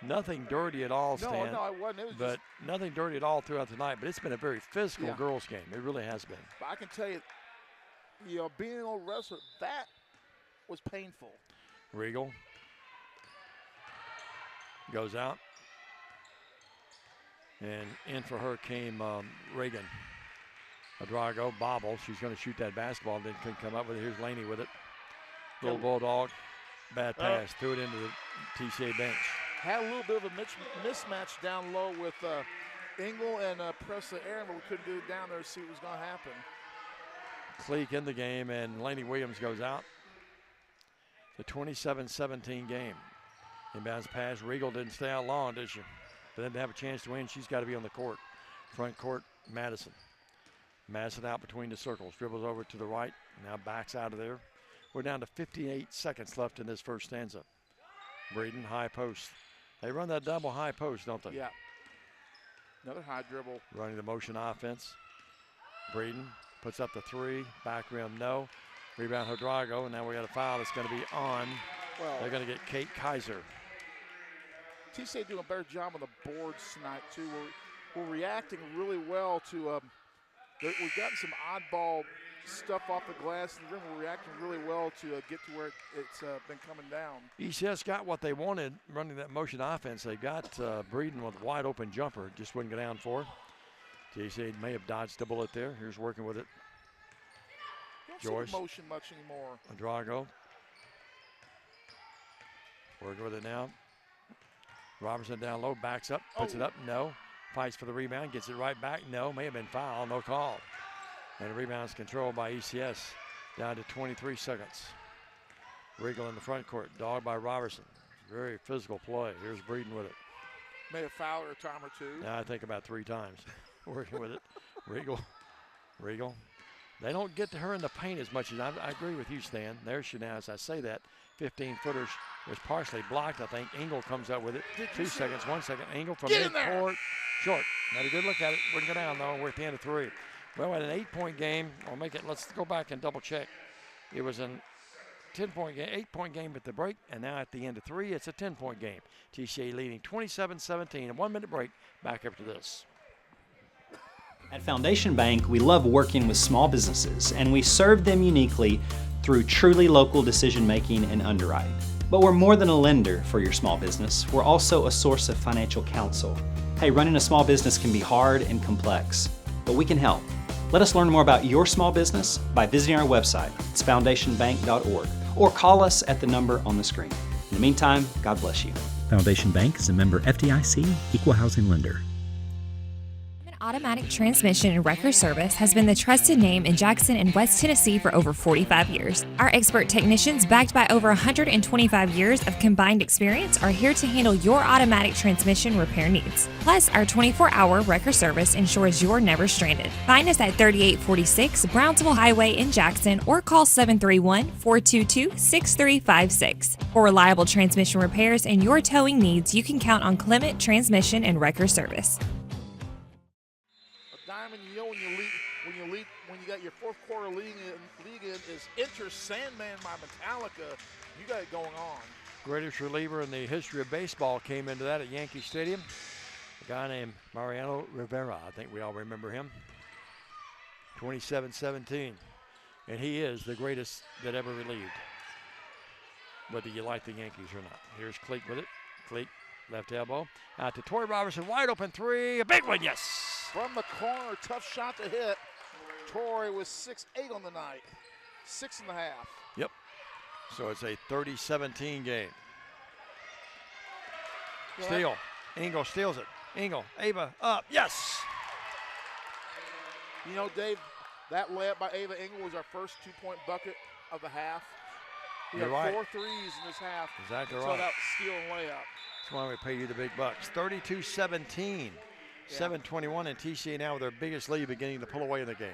nothing dirty at all, Stan. No, it wasn't. It was but nothing dirty at all throughout the night. But it's been a very physical girls game. It really has been. But I can tell you, being an old wrestler, that was painful. Regal goes out. And in for her came Reagan. Drago bobble. She's going to shoot that basketball. Then couldn't come up with it. Here's Laney with it. Little Bulldog. Bad pass. Threw it into the TCA bench. Had a little bit of a mismatch down low with Engel and Presley Aaron, but we couldn't get it down there to see what was going to happen. Cleek in the game, and Laney Williams goes out. The 27-17 game. Inbounds pass. Regal didn't stay out long, did she? For them to have a chance to win, she's got to be on the court. Front court, Madison. Madison out between the circles. Dribbles over to the right. Now backs out of there. We're down to 58 seconds left in this first stanza. Breeden, high post. They run that double high post, don't they? Yeah. Another high dribble. Running the motion offense. Breeden puts up the three. Back rim, no. Rebound, Drago. And now we got a foul that's going to be on. Well, they're going to get Kate Kaiser. TCA doing a better job on the boards tonight, too. We're reacting really well to we've gotten some oddball stuff off the glass in the rim. We're reacting really well to get to where it's been coming down. ECS got what they wanted running that motion offense. They got Breeden with a wide open jumper. Just wouldn't go down for her. TCA may have dodged a bullet there. Here's working with it. Don't see the motion much anymore. Drago. Working with it now. Robertson down low, backs up, puts it up, no. Fights for the rebound, gets it right back, no. May have been foul, no call. And the rebound's controlled by ECS, down to 23 seconds. Regal in the front court, dogged by Robertson. Very physical play. Here's Breeden with it. May have fouled her a time or two. Now I think about 3 times. Working with it. Regal. They don't get to her in the paint as much as I agree with you, Stan. There she now, as I say that, 15-footer was partially blocked, I think. Engel comes up with it. 2 seconds, 1 second. Engel from midcourt. Short. Had a good look at it. Wouldn't go down, though. We're at the end of 3. Well, at an 8-point game, I'll make it. Let's go back and double check. It was an 10-point game, 8-point game at the break, and now at the end of 3, it's a 10-point game. TCA leading 27-17. A 1-minute break. Back after this. At Foundation Bank, we love working with small businesses, and we serve them uniquely through truly local decision-making and underwriting. But we're more than a lender for your small business. We're also a source of financial counsel. Hey, running a small business can be hard and complex, but we can help. Let us learn more about your small business by visiting our website. It's foundationbank.org, or call us at the number on the screen. In the meantime, God bless you. Foundation Bank is a member FDIC, equal housing lender. Automatic Transmission and Wrecker Service has been the trusted name in Jackson and West Tennessee for over 45 years. Our expert technicians, backed by over 125 years of combined experience, are here to handle your automatic transmission repair needs. Plus, our 24-hour wrecker service ensures you're never stranded. Find us at 3846 Brownsville Highway in Jackson or call 731-422-6356. For reliable transmission repairs and your towing needs, you can count on Clement Transmission and Wrecker Service. Diamond, when you got your fourth quarter league in is Enter Sandman by Metallica. You got it going on. Greatest reliever in the history of baseball came into that at Yankee Stadium. A guy named Mariano Rivera. I think we all remember him. 27-17. And he is the greatest that ever relieved, whether you like the Yankees or not. Here's Cleek with it. Cleek, left elbow. Out to Tori Robertson, wide open three. A big one, yes. From the corner, tough shot to hit. Tori was 6'8" on the night. 6.5. Yep. So it's a 30-17 game. Steal. Engel steals it. Engel, Ava, up. Yes! You know, Dave, that layup by Ava Engel was our first 2-point bucket of the half. We had 4 threes in this half. Exactly so right. that steal and layup. That's why we pay you the big bucks. 32-17. 7:21, and TCA now with their biggest lead beginning to pull away in the game.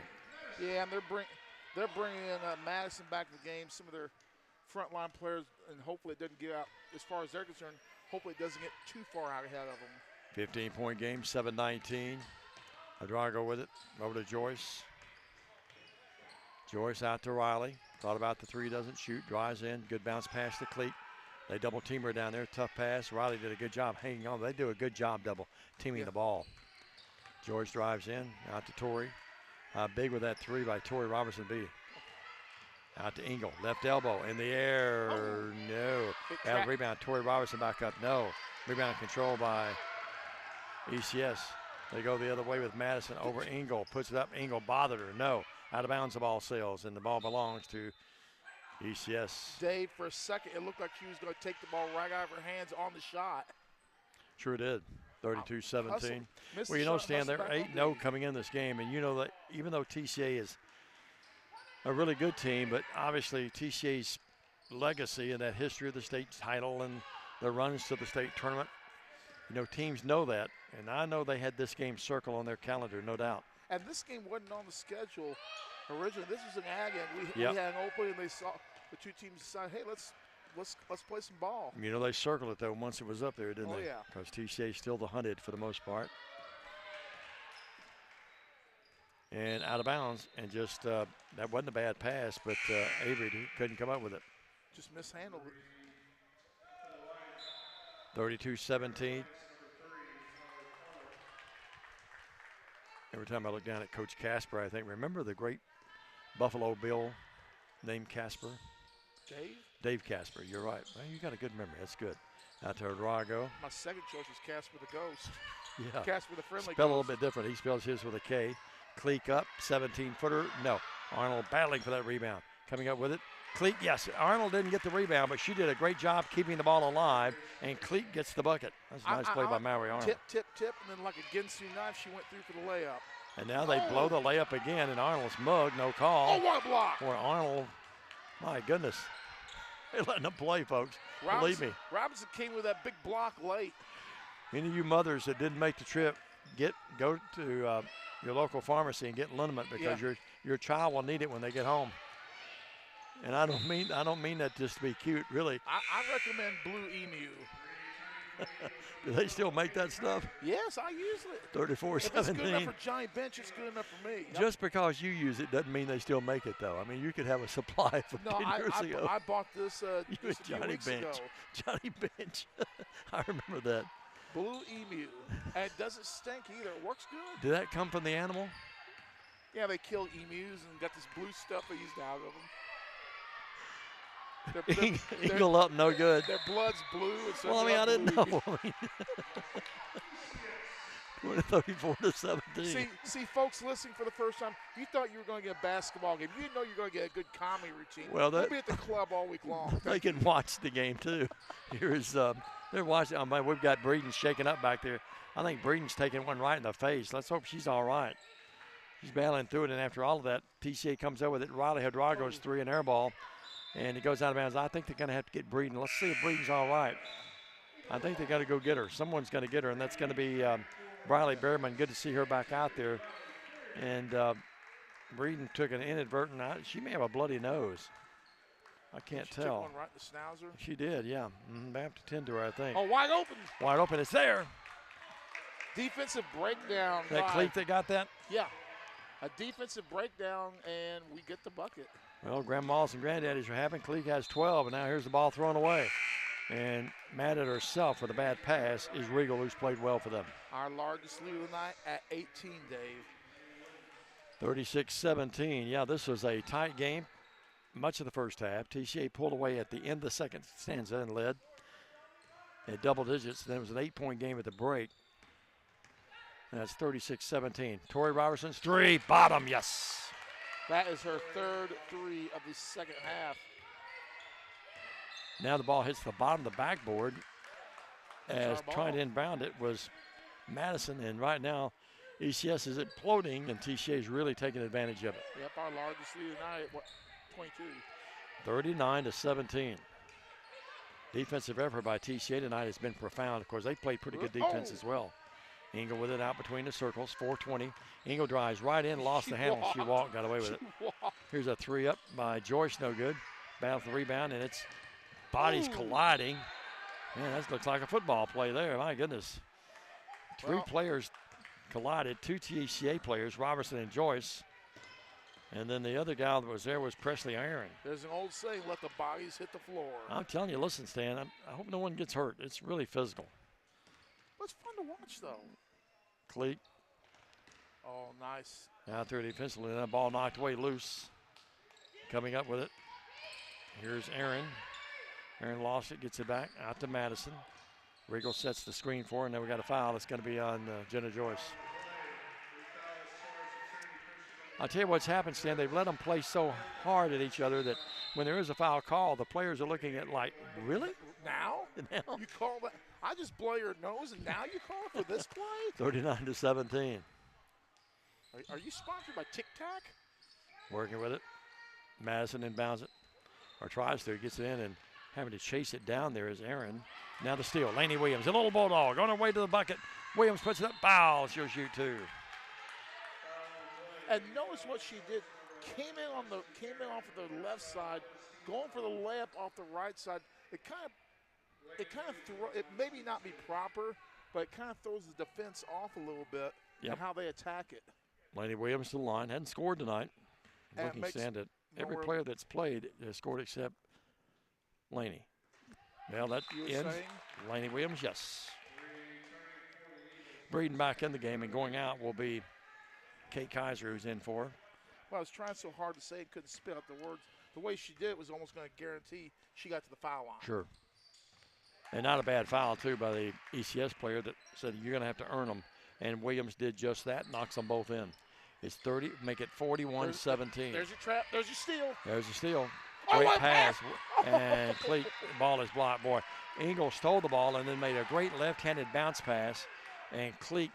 Yeah, and they're bringing in Madison back to the game, some of their frontline players, and hopefully it doesn't get out, as far as they're concerned, hopefully it doesn't get too far out ahead of them. 15-point game, 7:19. Adrago with it, over to Joyce. Joyce out to Riley. Thought about the three, doesn't shoot, drives in, good bounce pass to Cleat. They double team her down there, tough pass. Riley did a good job hanging on. They do a good job double teaming the ball. Joyce drives in, out to Torrey. Big with that three by Torrey Robertson B. Out to Engel, left elbow in the air, no. Bad rebound, Torrey Robertson back up, no. Rebound control by ECS. They go the other way with Madison over Engel, puts it up, Engel bothered her, no. Out of bounds the ball sails, and the ball belongs to ECS. Dave, for a second, it looked like she was going to take the ball right out of her hands on the shot. Sure did. 32-17. Well, you know, Stan, they're 8-0 coming in this game, and you know that even though TCA is a really good team, but obviously TCA's legacy and that history of the state title and the runs to the state tournament, you know, teams know that, and I know they had this game circled on their calendar, no doubt. And this game wasn't on the schedule originally. This was an ag game. We had an open, and they saw the two teams decided, hey, let's play some ball. You know, they circled it, though, once it was up there, didn't they? Oh, yeah. Because TCA still the hunted for the most part. And out of bounds, and just that wasn't a bad pass, but Avery couldn't come up with it. Just mishandled it. 32-17. Every time I look down at Coach Casper, I think, remember the great Buffalo Bill named Casper? Dave? Dave Casper, you're right. Well, you got a good memory. That's good. Out to Drago. My second choice is Casper the Ghost. Yeah. Casper the Friendly Spell Ghost. a little bit different. He spells his with a K. Cleek up, 17-footer. No. Arnold battling for that rebound. Coming up with it. Cleek, yes. Arnold didn't get the rebound, but she did a great job keeping the ball alive, and Cleek gets the bucket. That's a nice play by Mallory Arnold. Tip, and then like a Ginsu knife, she went through for the layup. And now they blow the layup again, and Arnold's mugged, no call. Oh, what a block. For Arnold, my goodness. They're letting them play, folks. Believe me. Robinson came with that big block late. Any of you mothers that didn't make the trip, go to your local pharmacy and get liniment, because your child will need it when they get home. And I don't mean that just to be cute, really. I recommend Blue Emu. Do they still make that stuff? Yes, I use it. 34-17. If it's good enough for Johnny Bench, it's good enough for me. Just because you use it doesn't mean they still make it, though. I mean, you could have a supply from 10 years ago. I bought this just a few weeks ago. Johnny Bench. I remember that. Blue Emu. And it doesn't stink either. It works good. Did that come from the animal? Yeah, they kill emus and got this blue stuff they used out of them. Eagle up, no good. Their blood's blue. Well, I mean, I didn't know. 34-17. See, folks listening for the first time, you thought you were going to get a basketball game. You didn't know you were going to get a good comedy routine. Well, we'll be at the club all week long. They can watch the game, too. Here's they're watching. Oh, man, we've got Breeden shaking up back there. I think Breeden's taking one right in the face. Let's hope she's all right. She's battling through it, and after all of that, TCA comes up with it. Riley Hadrago's three and air ball. And it goes out of bounds. I think they're going to have to get Breeden. Let's see if Breeden's all right. I think they got to go get her. Someone's going to get her, and that's going to be Briley Behrman. Good to see her back out there. And Breeden took an inadvertent. She may have a bloody nose. I can't tell. Took one right in the schnauzer. She did, yeah. They have to tend to her, I think. Oh, wide open. Wide open. It's there. Defensive breakdown. That Cleek that got that? Yeah. A defensive breakdown, and we get the bucket. Well, grandmas and granddaddies are happy. Cleek has 12, and now here's the ball thrown away. And mad at herself with a bad pass is Regal, who's played well for them. Our largest lead of the night at 18, Dave. 36-17. Yeah, this was a tight game. Much of the first half. TCA pulled away at the end of the second stanza and led at double digits. Then it was an 8-point game at the break. And that's 36-17. Tori Robertson's three, bottom, yes. That is her third three of the second half. Now the ball hits the bottom of the backboard. as trying to inbound it was Madison, and right now ECS is imploding, and TCA is really taking advantage of it. Yep, our largest lead tonight, 22. 39-17. Defensive effort by TCA tonight has been profound. Of course, they played pretty good defense as well. Engel with it out between the circles, 4:20. Engel drives right in, lost the handle. She walked, got away with it. Here's a three up by Joyce, no good. Battle for the rebound, and it's bodies colliding. Man, that looks like a football play there. My goodness. Three players collided, two TCA players, Robertson and Joyce. And then the other gal that was there was Presley Aaron. There's an old saying, let the bodies hit the floor. I'm telling you, listen, Stan, I hope no one gets hurt. It's really physical. Well, it's fun to watch, though. Cleek. Oh, nice. Out there defensively, and that ball knocked away loose. Coming up with it. Here's Aaron. Aaron lost it, gets it back out to Madison. Riegel sets the screen for her, and then we got a foul. It's going to be on Jenna Joyce. I'll tell you what's happened, Stan. They've let them play so hard at each other that when there is a foul call, the players are looking at like, really? Now? You call that? I just blow your nose, and now you call it for this play? 39-17. Are you sponsored by Tic Tac? Working with it. Madison inbounds it, or tries to, gets it in, and having to chase it down there is Aaron. Now the steal, Lainey Williams, a little bulldog on her way to the bucket. Williams puts it up, foul, she'll shoot two. And notice what she did. Came in off of the left side, going for the layup off the right side. It maybe not be proper, but it kind of throws the defense off a little bit and how they attack it. Lainey Williams to the line, hadn't scored tonight. Looking standard. Every player that's played has scored except Lainey. Well, that ends. Lainey Williams, yes. Breeden back in the game, and going out will be Kate Kaiser, who's in for her. Well, I was trying so hard to say it, couldn't spit out the words. The way she did it was almost going to guarantee she got to the foul line. Sure. And not a bad foul, too, by the ECS player that said you're going to have to earn them. And Williams did just that, knocks them both in. It's 30, make it 41-17. There's your trap, there's your steal. There's the steal. Great pass. And Cleek, the ball is blocked. Boy, Engel stole the ball and then made a great left-handed bounce pass. And Cleek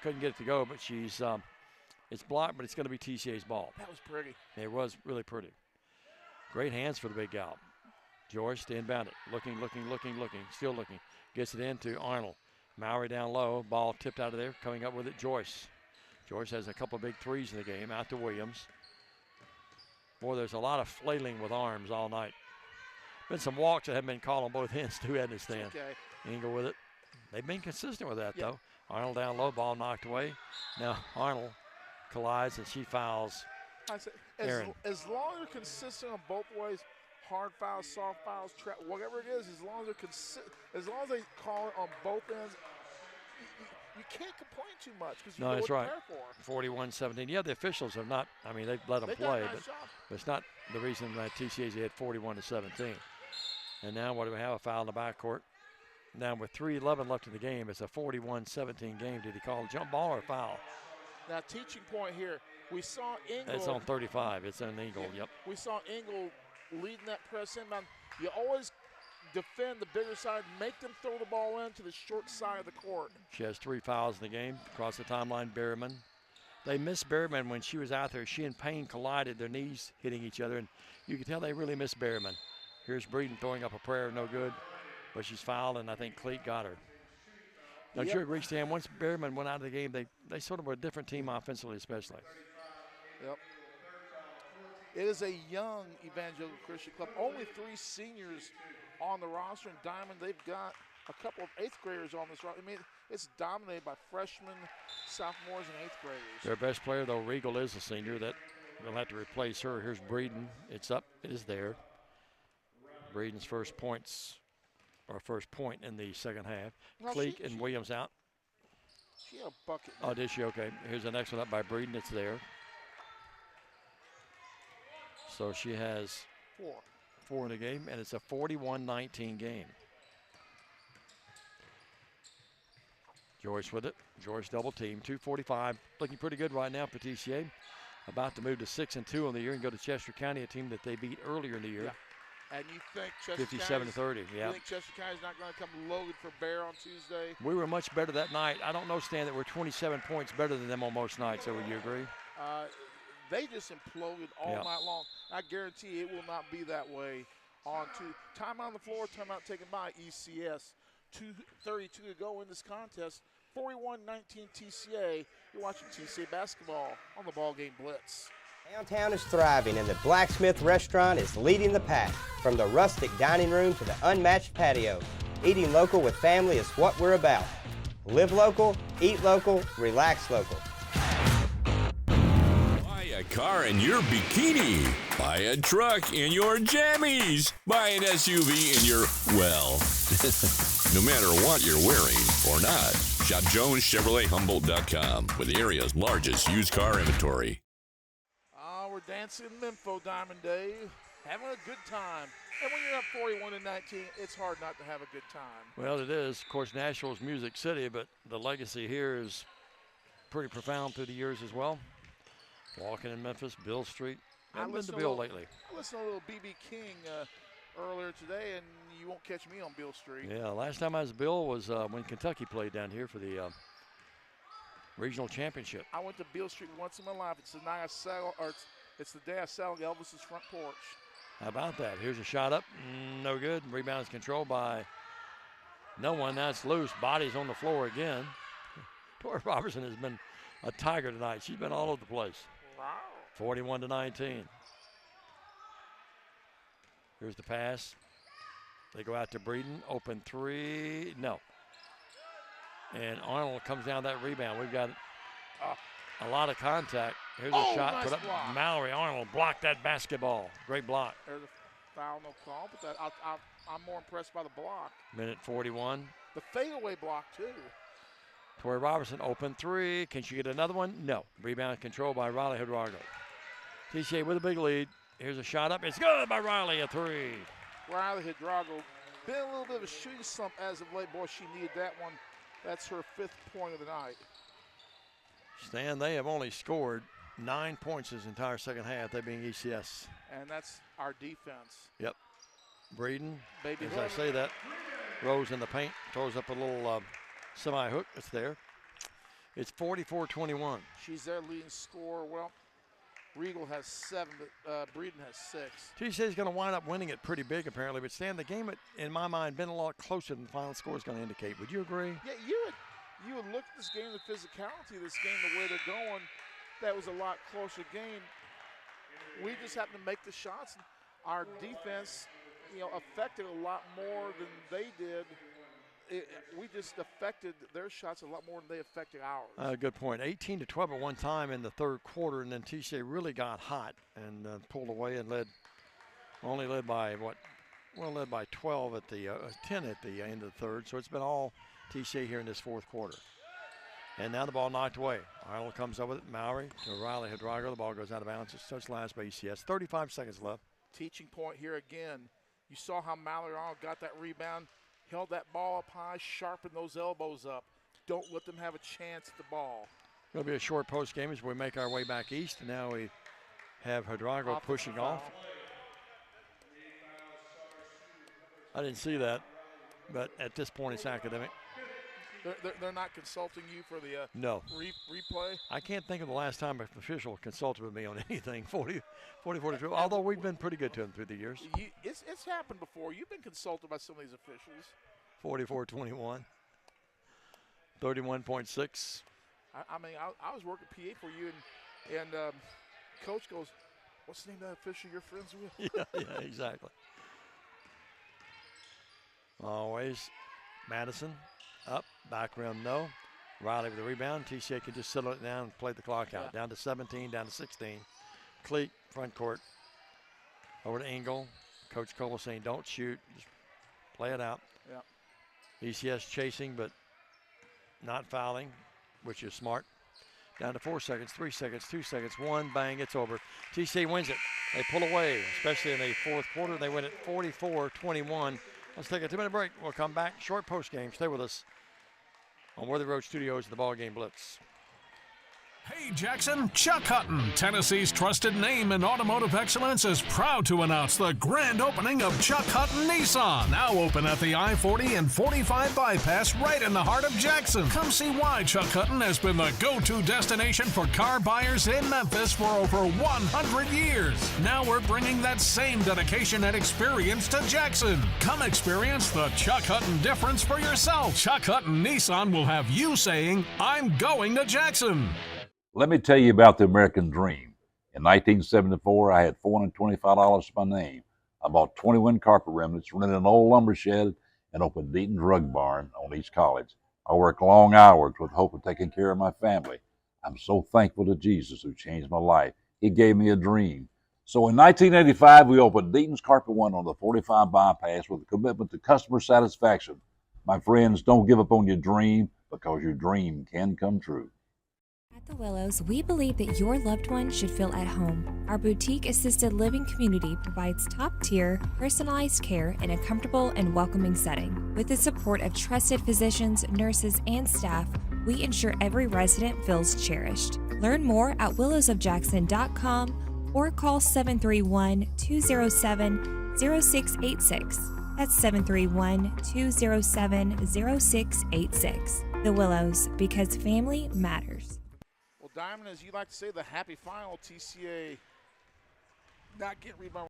couldn't get it to go, but she's it's blocked, but it's going to be TCA's ball. That was pretty. It was really pretty. Great hands for the big gal. Joyce to inbound it. Looking. Still looking. Gets it into Arnold. Mowry down low. Ball tipped out of there. Coming up with it, Joyce. Joyce has a couple of big threes in the game. Out to Williams. Boy, there's a lot of flailing with arms all night. Been some walks that haven't been called on both ends, too, hasn't it, Stan? Okay. Engel with it. They've been consistent with that, though. Arnold down low. Ball knocked away. Now Arnold collides, and she fouls Aaron. As long as they're consistent on both ways, hard fouls, soft fouls, trap, whatever it is, as long as they're as long as they call it on both ends, you can't complain too much because you know that's what right. 41-17. Yeah, the officials have not. I mean, they've let them play, but it's not the reason that TCA's had 41-17. And now what do we have? A foul in the backcourt. Now with 3:11 left in the game, it's a 41-17 game. Did he call a jump ball or a foul? Now, teaching point here, we saw Engel. It's on 35. It's on Engel, yep. We saw Engel leading that press inbound. You always defend the bigger side, make them throw the ball in to the short side of the court. She has 3 fouls in the game. Across the timeline, Berryman. They missed Berryman when she was out there. She and Payne collided, their knees hitting each other, and you can tell they really missed Berryman. Here's Breeden throwing up a prayer, no good. But she's fouled, and I think Cleek got her. Don't you agree, Stan? Once Berryman went out of the game, they sort of were a different team offensively, especially. Yep. It is a young Evangelical Christian club. Only 3 seniors on the roster. In Diamond, they've got a couple of 8th graders on this roster. I mean, it's dominated by freshmen, sophomores, and 8th graders. Their best player, though, Riegel is a senior. That they'll have to replace her. Here's Breeden. It's up. It is there. Breeden's first point in the second half. No, Cleek and Williams out. She had a bucket. Oh, did she? Okay. Here's the next one up by Breeden. It's there. So she has 4 in the game, and it's a 41-19 game. Joyce with it. Joyce double team. 2:45. Looking pretty good right now for TCA. About to move to 6-2 on the year and go to Chester County, a team that they beat earlier in the year. And you think Chester 57-30, yeah. You think Chester County's not going to come loaded for bear on Tuesday? We were much better that night. I don't know, Stan, that we're 27 points better than them on most nights, so would you agree? They just imploded all night long. I guarantee it will not be that way on time on the floor, timeout taken by ECS. 2:32 to go in this contest. 41-19 TCA. You're watching TCA basketball on the BallGame Blitz. Downtown is thriving and the Blacksmith Restaurant is leading the pack. From the rustic dining room to the unmatched patio, eating local with family is what we're about. Live local, eat local, relax local. Buy a car in your bikini. Buy a truck in your jammies. Buy an SUV in your, well, no matter what you're wearing or not. Shop JonesChevroletHumboldt.com with the area's largest used car inventory. We're dancing Nympho Diamond Day, having a good time. And when you're up 41-19, it's hard not to have a good time. Well, it is. Of course, Nashville's Music City, but the legacy here is pretty profound through the years as well. Walking in Memphis, Bill Street. I haven't been to Bill lately. I listened to a little B.B. King earlier today, and you won't catch me on Bill Street. Yeah, last time I was Bill was when Kentucky played down here for the regional championship. I went to Bill Street once in my life. It's the night I sat, or it's the day I sat on Elvis's front porch. How about that? Here's a shot up. No good. Rebound is controlled by no one. Now it's loose. Body's on the floor again. Tori Robertson has been a tiger tonight. She's been all over the place. Wow. 41-19. Here's the pass. They go out to Breeden. Open three. No. And Arnold comes down that rebound. We've got a lot of contact. Here's a shot. Nice Put up. block. Mallory Arnold blocked that basketball. Great block. There's a foul, no call, but I'm more impressed by the block. Minute 41. The fadeaway block, too. Tori Robertson, open three. Can she get another one? No. Rebound controlled by Riley Hidrago. TCA with a big lead. Here's a shot up. It's good by Riley, a three. Riley Hidrago. Been a little bit of a shooting slump as of late. Boy, she needed that one. That's her 5th point of the night. Stan, they have only scored 9 points this entire second half, they being ECS. And that's our defense. Yep. Breeden, Baby as hook. I say that, Rose in the paint, throws up a little semi-hook. It's there. It's 44-21. She's their leading scorer. Well, Regal has 7, but Breeden has 6. TCA is going to wind up winning it pretty big, apparently. But, Stan, the game, in my mind, been a lot closer than the final score is going to indicate. Would you agree? Yeah, you would look at this game, the physicality of this game, the way they're going. That was a lot closer game. We just happened to make the shots. And our defense, affected a lot more than they did. We just affected their shots a lot more than they affected ours. Good point. 18-12 at one time in the third quarter, and then TCA really got hot and pulled away and only led by what? Well, led by 12 at the 10 at the end of the third. So it's been all TCA here in this fourth quarter. And now the ball knocked away. Arnold comes up with it. Mallory to Riley Hidrago. The ball goes out of bounds. It's touched last by ECS. 35 seconds left. Teaching point here again. You saw how Mallory Arnold got that rebound, held that ball up high, sharpened those elbows up. Don't let them have a chance at the ball. It'll be a short post game as we make our way back east. Now we have Hidrago pushing off. I didn't see that, but at this point it's academic. They're not consulting you for the no replay? I can't think of the last time an official consulted with me on anything. 40-42, although we've been pretty good to them through the years. It's happened before. You've been consulted by some of these officials. 44-21. 31.6. I mean, I was working PA for you, and Coach goes, what's the name of that official you're friends with? yeah, exactly. Always Madison. Up, back rim, no. Riley with the rebound. TCA can just settle it down and play the clock out. Down to 17, down to 16. Cleek, front court. Over to Engel. Coach Cole saying, don't shoot. Just play it out. Yeah. ECS chasing, but not fouling, which is smart. Down to 4 seconds, 3 seconds, 2 seconds, 1, bang, it's over. TCA wins it. They pull away, especially in the fourth quarter. They win it 44-21. Let's take a 2-minute break. We'll come back. Short post game. Stay with us on Worthy Road Studios, the BallGame Blitz. Hey Jackson, Chuck Hutton, Tennessee's trusted name in automotive excellence, is proud to announce the grand opening of Chuck Hutton Nissan, now open at the I-40 and 45 bypass right in the heart of Jackson. Come see why Chuck Hutton has been the go-to destination for car buyers in Memphis for over 100 years. Now we're bringing that same dedication and experience to Jackson. Come experience the Chuck Hutton difference for yourself. Chuck Hutton Nissan will have you saying, "I'm going to Jackson." Let me tell you about the American dream. In 1974, I had $425 to my name. I bought 21 carpet remnants, rented an old lumber shed, and opened Deaton's Rug Barn on East College. I worked long hours with hope of taking care of my family. I'm so thankful to Jesus who changed my life. He gave me a dream. So in 1985, we opened Deaton's Carpet One on the 45 bypass with a commitment to customer satisfaction. My friends, don't give up on your dream, because your dream can come true. At the Willows, we believe that your loved one should feel at home. Our boutique assisted living community provides top-tier, personalized care in a comfortable and welcoming setting. With the support of trusted physicians, nurses, and staff, we ensure every resident feels cherished. Learn more at willowsofjackson.com or call 731-207-0686. That's 731-207-0686. The Willows, because family matters. Well, Diamond, as you like to say, the happy final, TCA not get rebound.